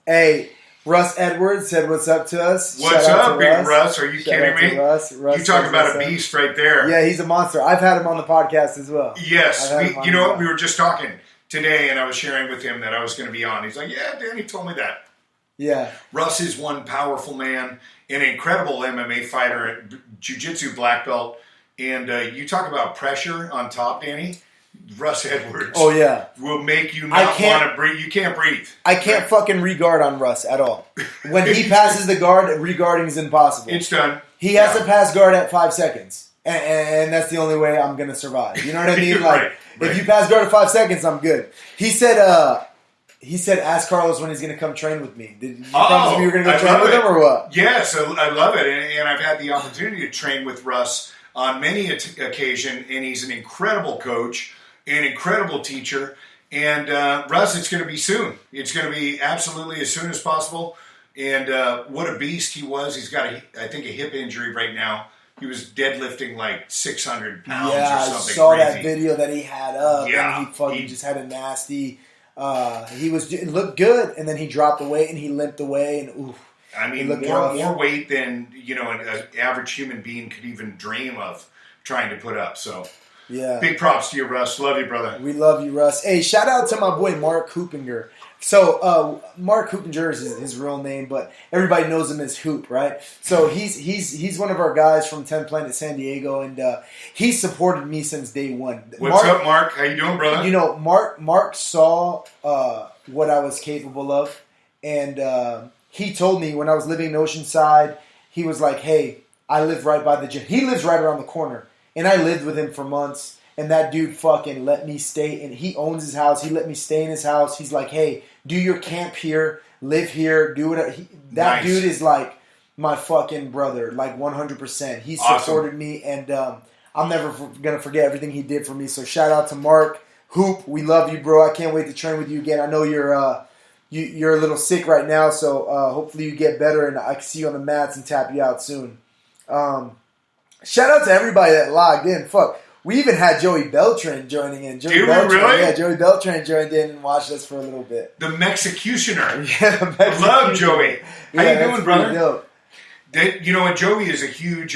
Hey, Russ Edwards said, "What's up to us?" What's up, big Russ? Are you kidding me? Russ you talk about a beast right there. Yeah, he's a monster. I've had him on the podcast as well. Yes, you know what? We were just talking today, and I was sharing with him that I was going to be on. He's like, "Yeah, Danny told me that." Yeah, Russ is one powerful man, an incredible MMA fighter, jiu-jitsu black belt, and you talk about pressure on top, Danny. Russ Edwards. Oh yeah, will make you not want to breathe. You can't breathe. I can't fucking regard on Russ at all. When he passes the guard, regarding is impossible. It's done. He has to pass guard at 5 seconds, and that's the only way I'm gonna survive. You know what I mean? Like right. If you pass guard at 5 seconds, I'm good. He said, ask Carlos when he's gonna come train with me. Did you promise me you were gonna go train with him or what? Yes, I love it, and I've had the opportunity to train with Russ on many occasion, and he's an incredible coach. An incredible teacher, and Russ, it's going to be soon. It's going to be absolutely as soon as possible. And what a beast he was. He's got, I think, a hip injury right now. He was deadlifting like 600 pounds or something. I saw crazy. That video that he had up, yeah, and he fucking just had a nasty. It looked good, and then he dropped the weight and he limped away, and oof. I mean, more weight than an average human being could even dream of trying to put up. So. Yeah. Big props to you, Russ. Love you, brother. We love you, Russ. Hey, shout out to my boy Mark Hoopinger. So Mark Hoopinger is his real name, but everybody knows him as Hoop, right? So he's one of our guys from 10 Planet San Diego, and he supported me since day one. What's up, Mark? How you doing, brother? You know, Mark saw what I was capable of, and he told me when I was living in Oceanside, he was like, "Hey, I live right by the gym." He lives right around the corner. And I lived with him for months, and that dude fucking let me stay. And he owns his house. He let me stay in his house. He's like, "Hey, do your camp here, live here, do whatever." That dude is like my fucking brother, like 100%. He supported me, and I'm never gonna forget everything he did for me. So shout out to Mark Hoop. We love you, bro. I can't wait to train with you again. I know you're a little sick right now, so hopefully you get better, and I can see you on the mats and tap you out soon. Shout out to everybody that logged in. Fuck. We even had Joey Beltran joining in. Did we really? Yeah, Joey Beltran joined in and watched us for a little bit. The Mexicutioner. Yeah, the Mexicutioner. I love Joey. How you doing, brother? Dope. You know what? Joey is a huge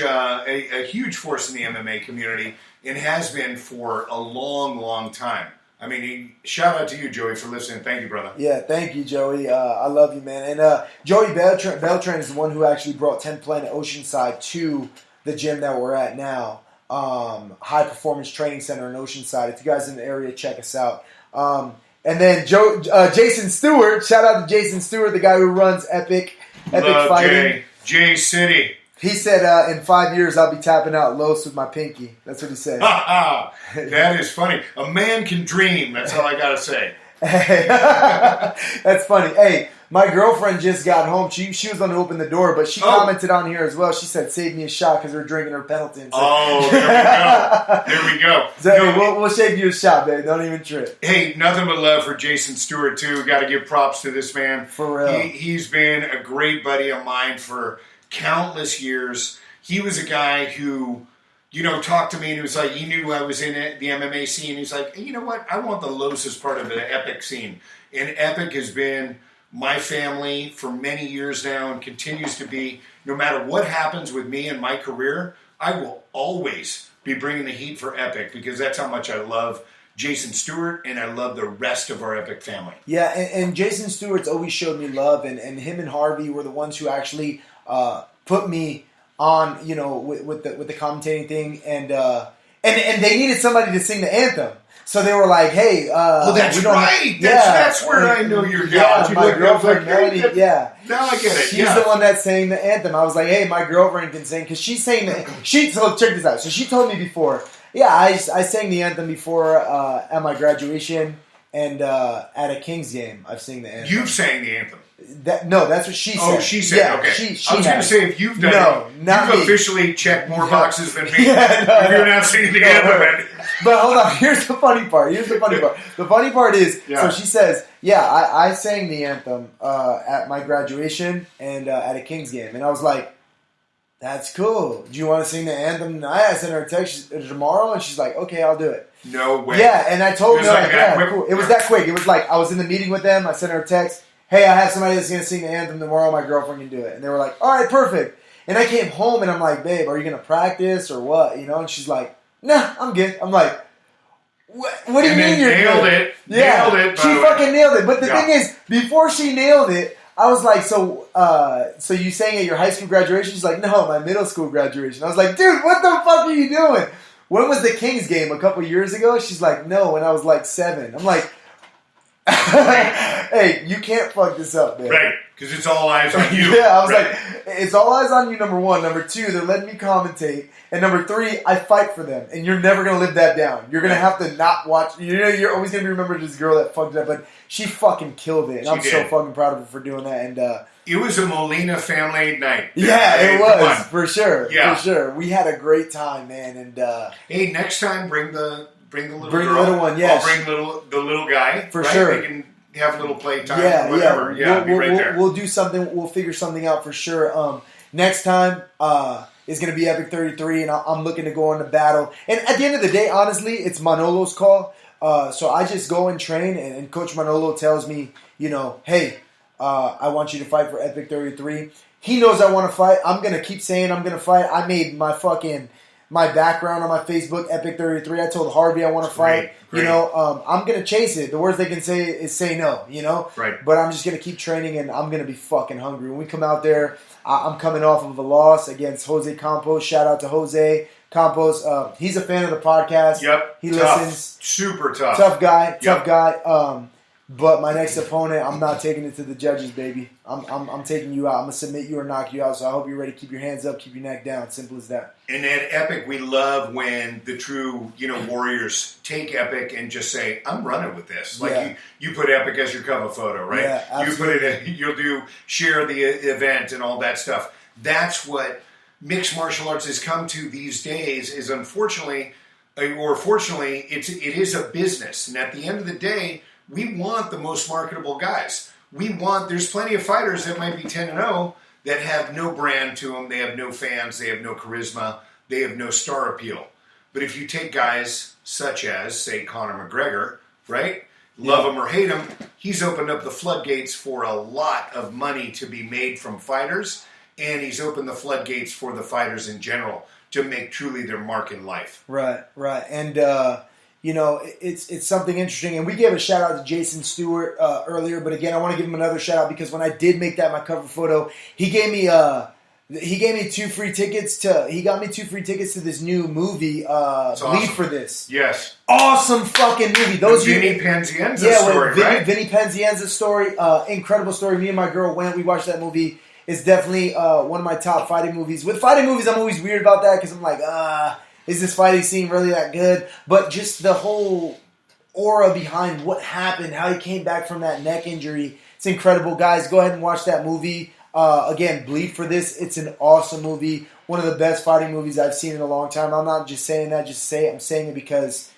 force in the MMA community and has been for a long, long time. I mean, shout out to you, Joey, for listening. Thank you, brother. Yeah, thank you, Joey. I love you, man. And Joey Beltran is the one who actually brought 10 Planet Oceanside to the gym that we're at now, High Performance Training Center in Oceanside. If you guys in the area, check us out. And then Jason Stewart, shout out to Jason Stewart, the guy who runs Epic Love Fighting. J City. He said, in 5 years, I'll be tapping out Los with my pinky. That's what he said. That is funny. A man can dream. That's all I got to say. That's funny. Hey, my girlfriend just got home. She was going to open the door, but she commented on here as well. She said, "Save me a shot," because we're drinking her Pendleton. So. Oh, there we go. So, we'll shave you a shot, babe. Don't even trip. Hey, nothing but love for Jason Stewart, too. Got to give props to this man. For real. He's been a great buddy of mine for countless years. He was a guy who, talked to me, and he was like, he knew I was in the MMA scene. He's like, "You know what? I want the Los part of the Epic scene." And Epic has been my family for many years now and continues to be. No matter what happens with me and my career, I will always be bringing the heat for Epic, because that's how much I love Jason Stewart, and I love the rest of our Epic family. Yeah, and Jason Stewart's always showed me love, and him and Harvey were the ones who actually put me on, with the commentating thing, and they needed somebody to sing the anthem. So they were like, "Hey, that's right. That's where I know you're going." Yeah, my girlfriend Melody. Yeah, now I get it. She's the one that sang the anthem. I was like, "Hey, my girlfriend can sing," because she sang So check this out. So she told me before. Yeah, I sang the anthem before at my graduation and at a Kings game. I've sang the anthem. You've sang the anthem. That's what she said. Oh, she said. Yeah, okay. She I was going to say if you've done it, not you've me. officially checked more boxes than me. If you're not singing the anthem. But hold on, here's the funny part. The funny part is, so she says, I sang the anthem at my graduation and at a Kings game. And I was like, that's cool. Do you want to sing the anthem tonight? I sent her a text tomorrow, and she's like, okay, I'll do it. No way. Yeah, and I told her, cool. It was that quick. It was like, I was in the meeting with them, I sent her a text, hey, I have somebody that's going to sing the anthem tomorrow, my girlfriend can do it. And they were like, all right, perfect. And I came home, and I'm like, babe, are you going to practice or what? And she's like, nah, I'm good. I'm like, what do you mean you're nailed good? it. Yeah, nailed it. She fucking nailed it. But the thing is, before she nailed it, I was like, so you sang at your high school graduation? She's like, no, my middle school graduation. I was like, dude, what the fuck are you doing? When was the Kings game? A couple years ago? She's like, no, when I was like 7. I'm like, hey, you can't fuck this up, man. Right, because it's all eyes on you. Yeah, I was like, it's all eyes on you, number 1. Number 2, they're letting me commentate. And number 3, I fight for them. And you're never going to live that down. You're going to have to not watch. You're always going to be remembered as this girl that fucked it up. But she fucking killed it. And I'm so fucking proud of her for doing that. And it was a Molina family night. Yeah, it was. For sure. Yeah. For sure. We had a great time, man. And hey, next time, bring the little Bring girl. the little one, yes. I'll bring the little guy. For sure. They can have a little playtime Yeah, or whatever. Yeah, we'll, be right there. We'll do something. We'll figure something out for sure. Next time is going to be Epic 33, and I'm looking to go on the battle. And at the end of the day, honestly, it's Manolo's call. So I just go and train, and Coach Manolo tells me, hey, I want you to fight for Epic 33. He knows I want to fight. I'm going to keep saying I'm going to fight. I made my background on my Facebook, Epic 33. I told Harvey I want to fight. Great. I'm going to chase it. The worst they can say is say no, Right. But I'm just going to keep training, and I'm going to be fucking hungry. When we come out there, I'm coming off of a loss against Jose Campos. Shout out to Jose Campos. He's a fan of the podcast. Yep. He listens. Super tough. Tough guy. But my next opponent, I'm not taking it to the judges, baby. I'm taking you out. I'm going to submit you or knock you out. So I hope you're ready to keep your hands up, keep your neck down. Simple as that. And at Epic, we love when the true, warriors take Epic and just say, I'm running with this. Like you put Epic as your cover photo, right? Yeah, absolutely. You'll share the event and all that stuff. That's what mixed martial arts has come to these days is unfortunately, or fortunately, it is a business. And at the end of the day, we want the most marketable guys. There's plenty of fighters that might be 10-0 that have no brand to them. They have no fans. They have no charisma. They have no star appeal. But if you take guys such as, say, Conor McGregor, right? Love him or hate him, he's opened up the floodgates for a lot of money to be made from fighters, and he's opened the floodgates for the fighters in general to make truly their mark in life. Right. And, it's something interesting. And we gave a shout out to Jason Stewart earlier, but again, I want to give him another shout out because when I did make that my cover photo, he gave me 2 free tickets to this new movie, Bleed awesome. for This. Yes. Awesome fucking movie. Vinny Penzienza story, right? Vinny Penzienza's story, incredible story. Me and my girl went, we watched that movie. It's definitely one of my top fighting movies. With fighting movies, I'm always weird about that because I'm like, is this fighting scene really that good? But just the whole aura behind what happened, how he came back from that neck injury, it's incredible. Guys, go ahead and watch that movie. Again, Bleed for This. It's an awesome movie. One of the best fighting movies I've seen in a long time. I'm not just saying that I'm saying it because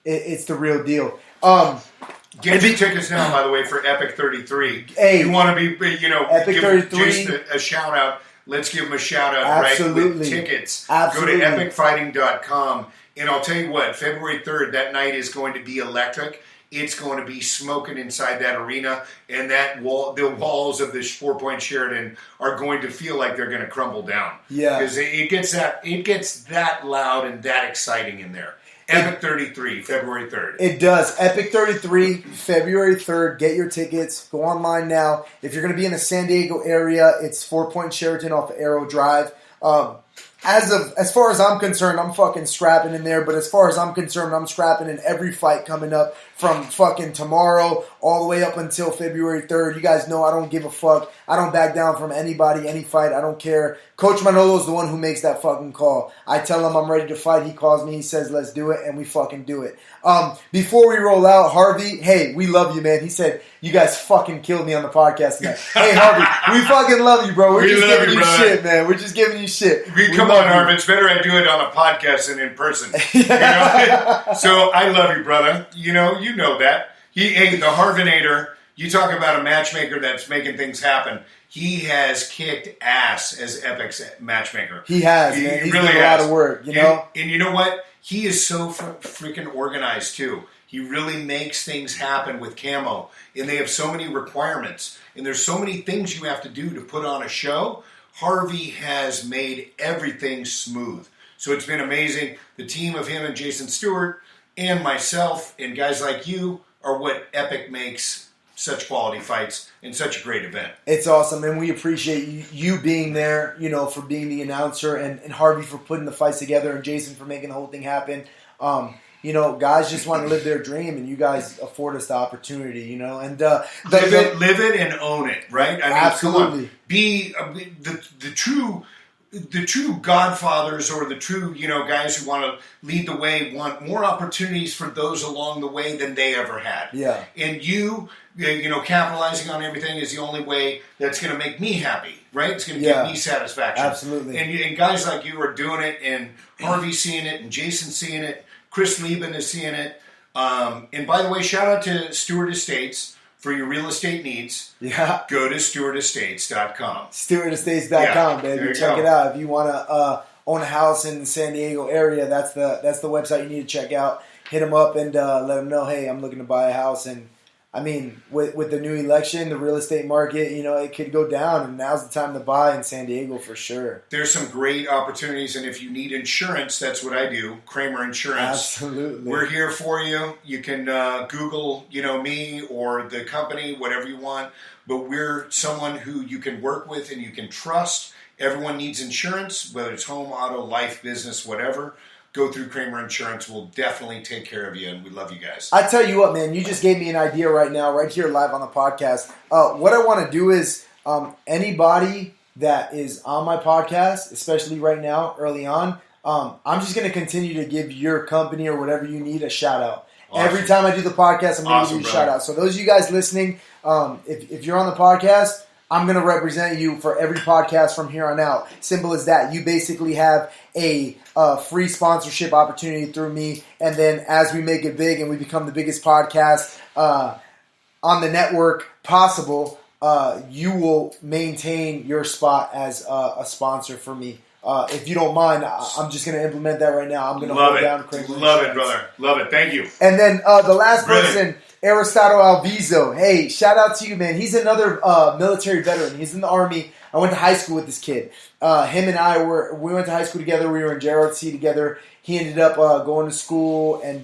it's the real deal. Get your tickets now, by the way, for Epic 33. Hey, you want to be, Epic give 33. Jason a shout out. Let's give him a shout out, Absolutely. right? With tickets. Absolutely. Go to epicfighting.com. And I'll tell you what, February 3rd, that night is going to be electric. It's going to be smoking inside that arena, and the walls of this 4-Point Sheraton are going to feel like they're going to crumble down. Yeah, because it gets that loud and that exciting in there. Epic 33, February 3rd. It does. Epic 33, February 3rd. Get your tickets. Go online now. If you're going to be in the San Diego area, it's 4-Point Sheraton off of Arrow Drive. as far as I'm concerned, I'm fucking scrapping in there. But as far as I'm concerned, I'm scrapping in every fight coming up from fucking tomorrow all the way up until February 3rd. You guys know I don't give a fuck. I don't back down from anybody, any fight. I don't care. Coach Manolo's the one who makes that fucking call. I tell him I'm ready to fight. He calls me. He says, let's do it. And we fucking do it. Before we roll out, Harvey, hey, we love you, man. He said, you guys fucking killed me on the podcast tonight. Hey, Harvey, we fucking love you, bro. We're just giving you shit, man. We're just giving you shit. Come on, Harvey. It's better I do it on a podcast than in person. You know? So I love you, brother. You know that. Hey, the Harvinator, you talk about a matchmaker that's making things happen. He has kicked ass as Epic's matchmaker. He has, man. He's really done a lot of work, you know? And you know what? He is so freaking organized, too. He really makes things happen with Camo. And they have so many requirements. And there's so many things you have to do to put on a show. Harvey has made everything smooth. So it's been amazing. The team of him and Jason Stewart and myself and guys like you are what Epic makes such quality fights and such a great event. It's awesome, and we appreciate you being there, for being the announcer, and Harvey for putting the fights together, and Jason for making the whole thing happen. Guys just want to live their dream, and you guys afford us the opportunity, and live it and own it, right? I mean, absolutely. Come on. Be the true godfathers, or the true, guys who want to lead the way, want more opportunities for those along the way than they ever had. Yeah. And capitalizing on everything is the only way that's going to make me happy, right? It's going to give me satisfaction. Absolutely. And guys like you are doing it, and Harvey's seeing it, and Jason's seeing it, Chris Lieben is seeing it. And by the way, shout out to Stewart Estates. For your real estate needs, go to stewartestates.com. Stewartestates.com, baby. Check it out. If you want to own a house in the San Diego area, that's the website you need to check out. Hit them up and let them know, hey, I'm looking to buy a house. And I mean, with the new election, the real estate market, it could go down, and now's the time to buy in San Diego for sure. There's some great opportunities, and if you need insurance, that's what I do, Kremer Insurance. Absolutely. We're here for you. You can Google, me or the company, whatever you want, but we're someone who you can work with and you can trust. Everyone needs insurance, whether it's home, auto, life, business, whatever. Go through Kremer Insurance. We'll definitely take care of you, and we love you guys. I tell you what, man, you just gave me an idea right now, right here live on the podcast. What I want to do is anybody that is on my podcast, especially right now, early on, I'm just going to continue to give your company or whatever you need a shout-out. Awesome. Every time I do the podcast, I'm going to give you a shout-out. So those of you guys listening, if you're on the podcast, I'm going to represent you for every podcast from here on out. Simple as that. You basically have a free sponsorship opportunity through me. And then as we make it big and we become the biggest podcast on the network possible, you will maintain your spot as a sponsor for me. If you don't mind, I'm just going to implement that right now. I'm going to hold down Kremer. Love it, brother. Love it. Thank you. And then the last person, Aristotle Alviso. Hey, shout out to you, man. He's another military veteran. He's in the Army. I went to high school with this kid. Him and we went to high school together. We were in JROTC together. He ended up going to school, and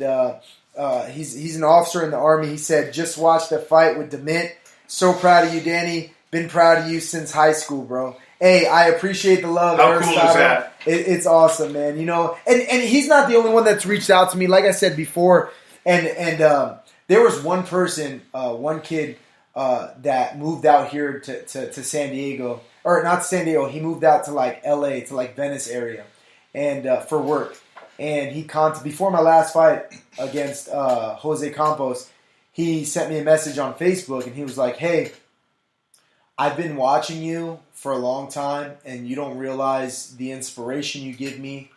he's an officer in the Army. He said, just watched the fight with DeMint. So proud of you, Danny. Been proud of you since high school, bro. Hey, I appreciate the love. How cool is that? It's awesome, man. And he's not the only one that's reached out to me. Like I said before, and there was one person, one kid that moved out here to San Diego, or not San Diego. He moved out to like LA, to like Venice area, and for work. And he before my last fight against Jose Campos, he sent me a message on Facebook, and he was like, "Hey, I've been watching you for a long time, and you don't realize the inspiration you give me."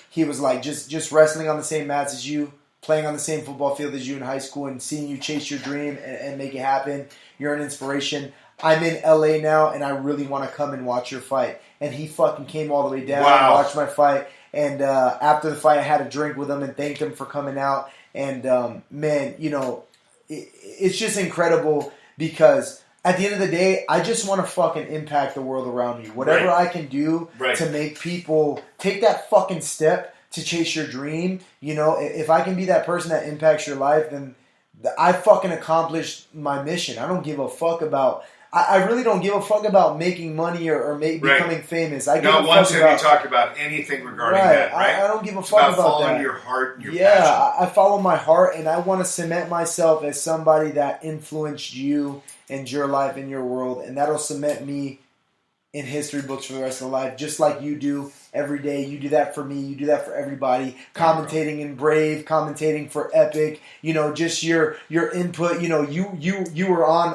He was like, just wrestling on the same mats as you, playing on the same football field as you in high school, and seeing you chase your dream and make it happen. You're an inspiration. I'm in LA now, and I really want to come and watch your fight. And he fucking came all the way down and watched my fight. And after the fight, I had a drink with him and thanked him for coming out. And man, it's just incredible, because at the end of the day, I just want to fucking impact the world around me. Whatever I can do to make people take that fucking step to chase your dream, if I can be that person that impacts your life, then I fucking accomplished my mission. I don't give a fuck about I really don't give a fuck about making money or becoming famous. I give Not a once fuck have you about, talked about anything regarding that, right? I don't give a It's fuck about about following that. your heart and your Yeah, passion. I follow my heart, and I want to cement myself as somebody that influenced you and your life and your world, and that'll cement me in history books for the rest of the life, just like you do every day. You do that for me. You do that for everybody. Commentating in Brave, commentating for Epic. You know, just your input. You know, you were on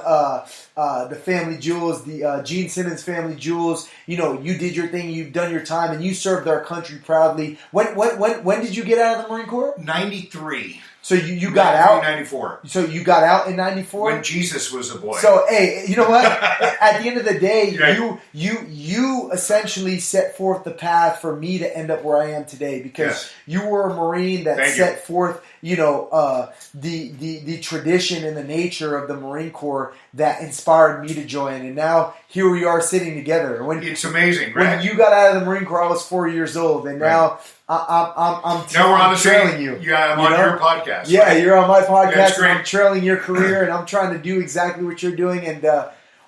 the Family Jewels, the Gene Simmons Family Jewels. You know, you did your thing. You've done your time, and you served our country proudly. When did you get out of the Marine Corps? 93. So you got out? 94. So you got out in 94? When Jesus was a boy. So, hey, you know what? At the end of the day, Right. you essentially set forth the path for me to end up where I am today, because you were a Marine that set forth, you know, the tradition and the nature of the Marine Corps that inspired me to join. And now here we are sitting together. It's amazing, right? When you got out of the Marine Corps, I was 4 years old, and now I'm trailing you. Yeah, I'm on your podcast. Yeah, right? you're on my podcast. That's great. And I'm trailing your career, and I'm trying to do exactly what you're doing, and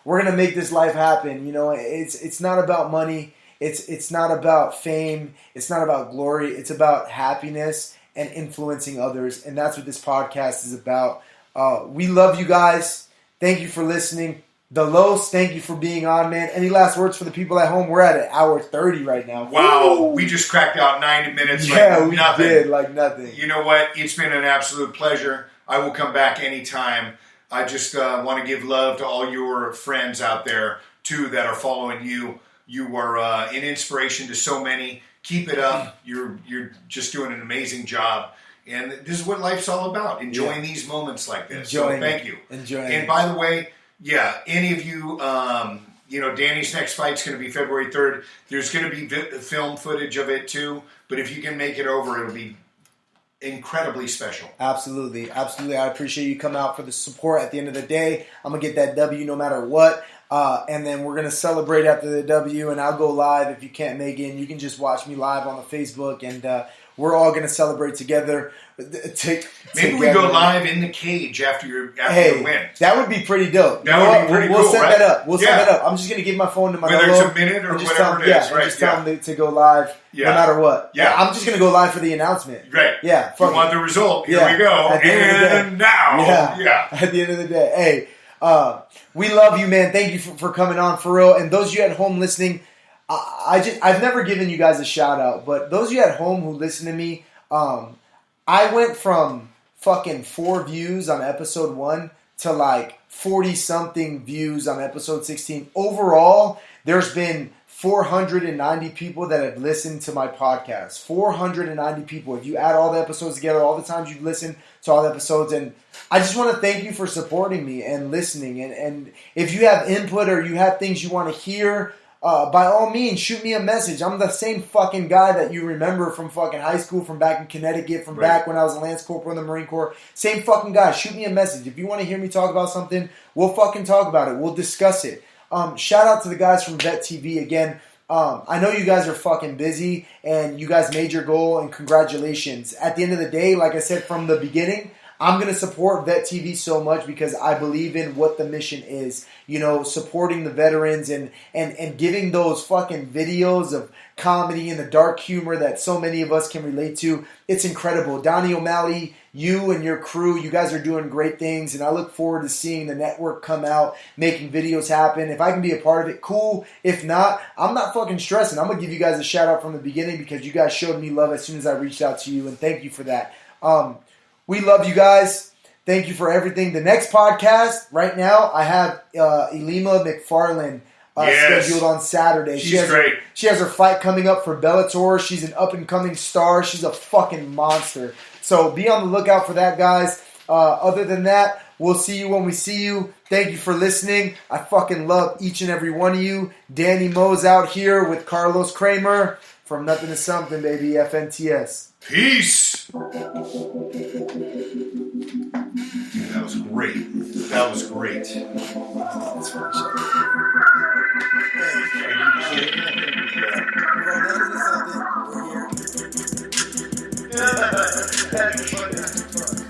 we're gonna make this life happen. You know, it's not about money. It's not about fame. It's not about glory. It's about happiness and influencing others, and that's what this podcast is about. We love you guys. Thank you for listening. The Los, thank you for being on, man. Any last words for the people at home? We're at an hour 30 right now. Wow, Woo! we just cracked out 90 minutes we did like nothing. You know what? It's been an absolute pleasure. I will come back anytime. I just want to give love to all your friends out there, too, that are following you. You are an inspiration to so many. Keep it up. You're just doing an amazing job. And this is what life's all about, enjoying these moments like this. So thank you. And by the way, yeah, any of you, you know, Danny's next fight's going to be February 3rd. There's going to be film footage of it too. But if you can make it over, it'll be incredibly special. Absolutely. Absolutely. I appreciate you coming out for the support. At the end of the day, I'm going to get that W no matter what. And then we're going to celebrate after the W, and I'll go live if you can't make it. And you can just watch me live on the Facebook, and we're all going to celebrate together. Maybe we go live in the cage after you win. That would be pretty dope. That would be pretty cool, We'll set right? that up. We'll set that up. I'm just going to give my phone to my whether it's a minute or whatever it is, right? Just tell them to go live no matter what. Yeah, I'm just going to go live for the announcement. Right. Yeah. You want the result. Here we go. And now. Yeah. At the end of the day. Hey, we love you, man. Thank you for coming on, for real. And those of you at home listening, I've never given you guys a shout out, but those of you at home who listen to me, I went from fucking 4 views on episode 1 to like 40-something views on episode 16. Overall, there's been 490 people that have listened to my podcast. 490 people. If you add all the episodes together, all the times you've listened to all the episodes. And I just want to thank you for supporting me and listening. And if you have input or you have things you want to hear, by all means, shoot me a message. I'm the same fucking guy that you remember from fucking high school, from back in Connecticut, from back when I was a Lance Corporal in the Marine Corps. Same fucking guy. Shoot me a message. If you want to hear me talk about something, we'll fucking talk about it. We'll discuss it. Shout out to the guys from Vet TV again. I know you guys are fucking busy and you guys made your goal, and congratulations. At the end of the day, like I said from the beginning, I'm going to support Vet TV so much because I believe in what the mission is. You know, supporting the veterans and giving those fucking videos of comedy and the dark humor that so many of us can relate to. It's incredible. Donnie O'Malley, you and your crew, you guys are doing great things, and I look forward to seeing the network come out, making videos happen. If I can be a part of it, cool. If not, I'm not fucking stressing. I'm going to give you guys a shout out from the beginning because you guys showed me love as soon as I reached out to you, and thank you for that. We love you guys. Thank you for everything. The next podcast, right now, I have Elima McFarlane scheduled on Saturday. She's great. She has her fight coming up for Bellator. She's an up-and-coming star. She's a fucking monster. So be on the lookout for that, guys. Other than that, we'll see you when we see you. Thank you for listening. I fucking love each and every one of you. Danny Mo's out here with Carlos Kremer. From nothing to something, baby. FNTS. Peace. Dude, that was great. That was great. That's fun shit.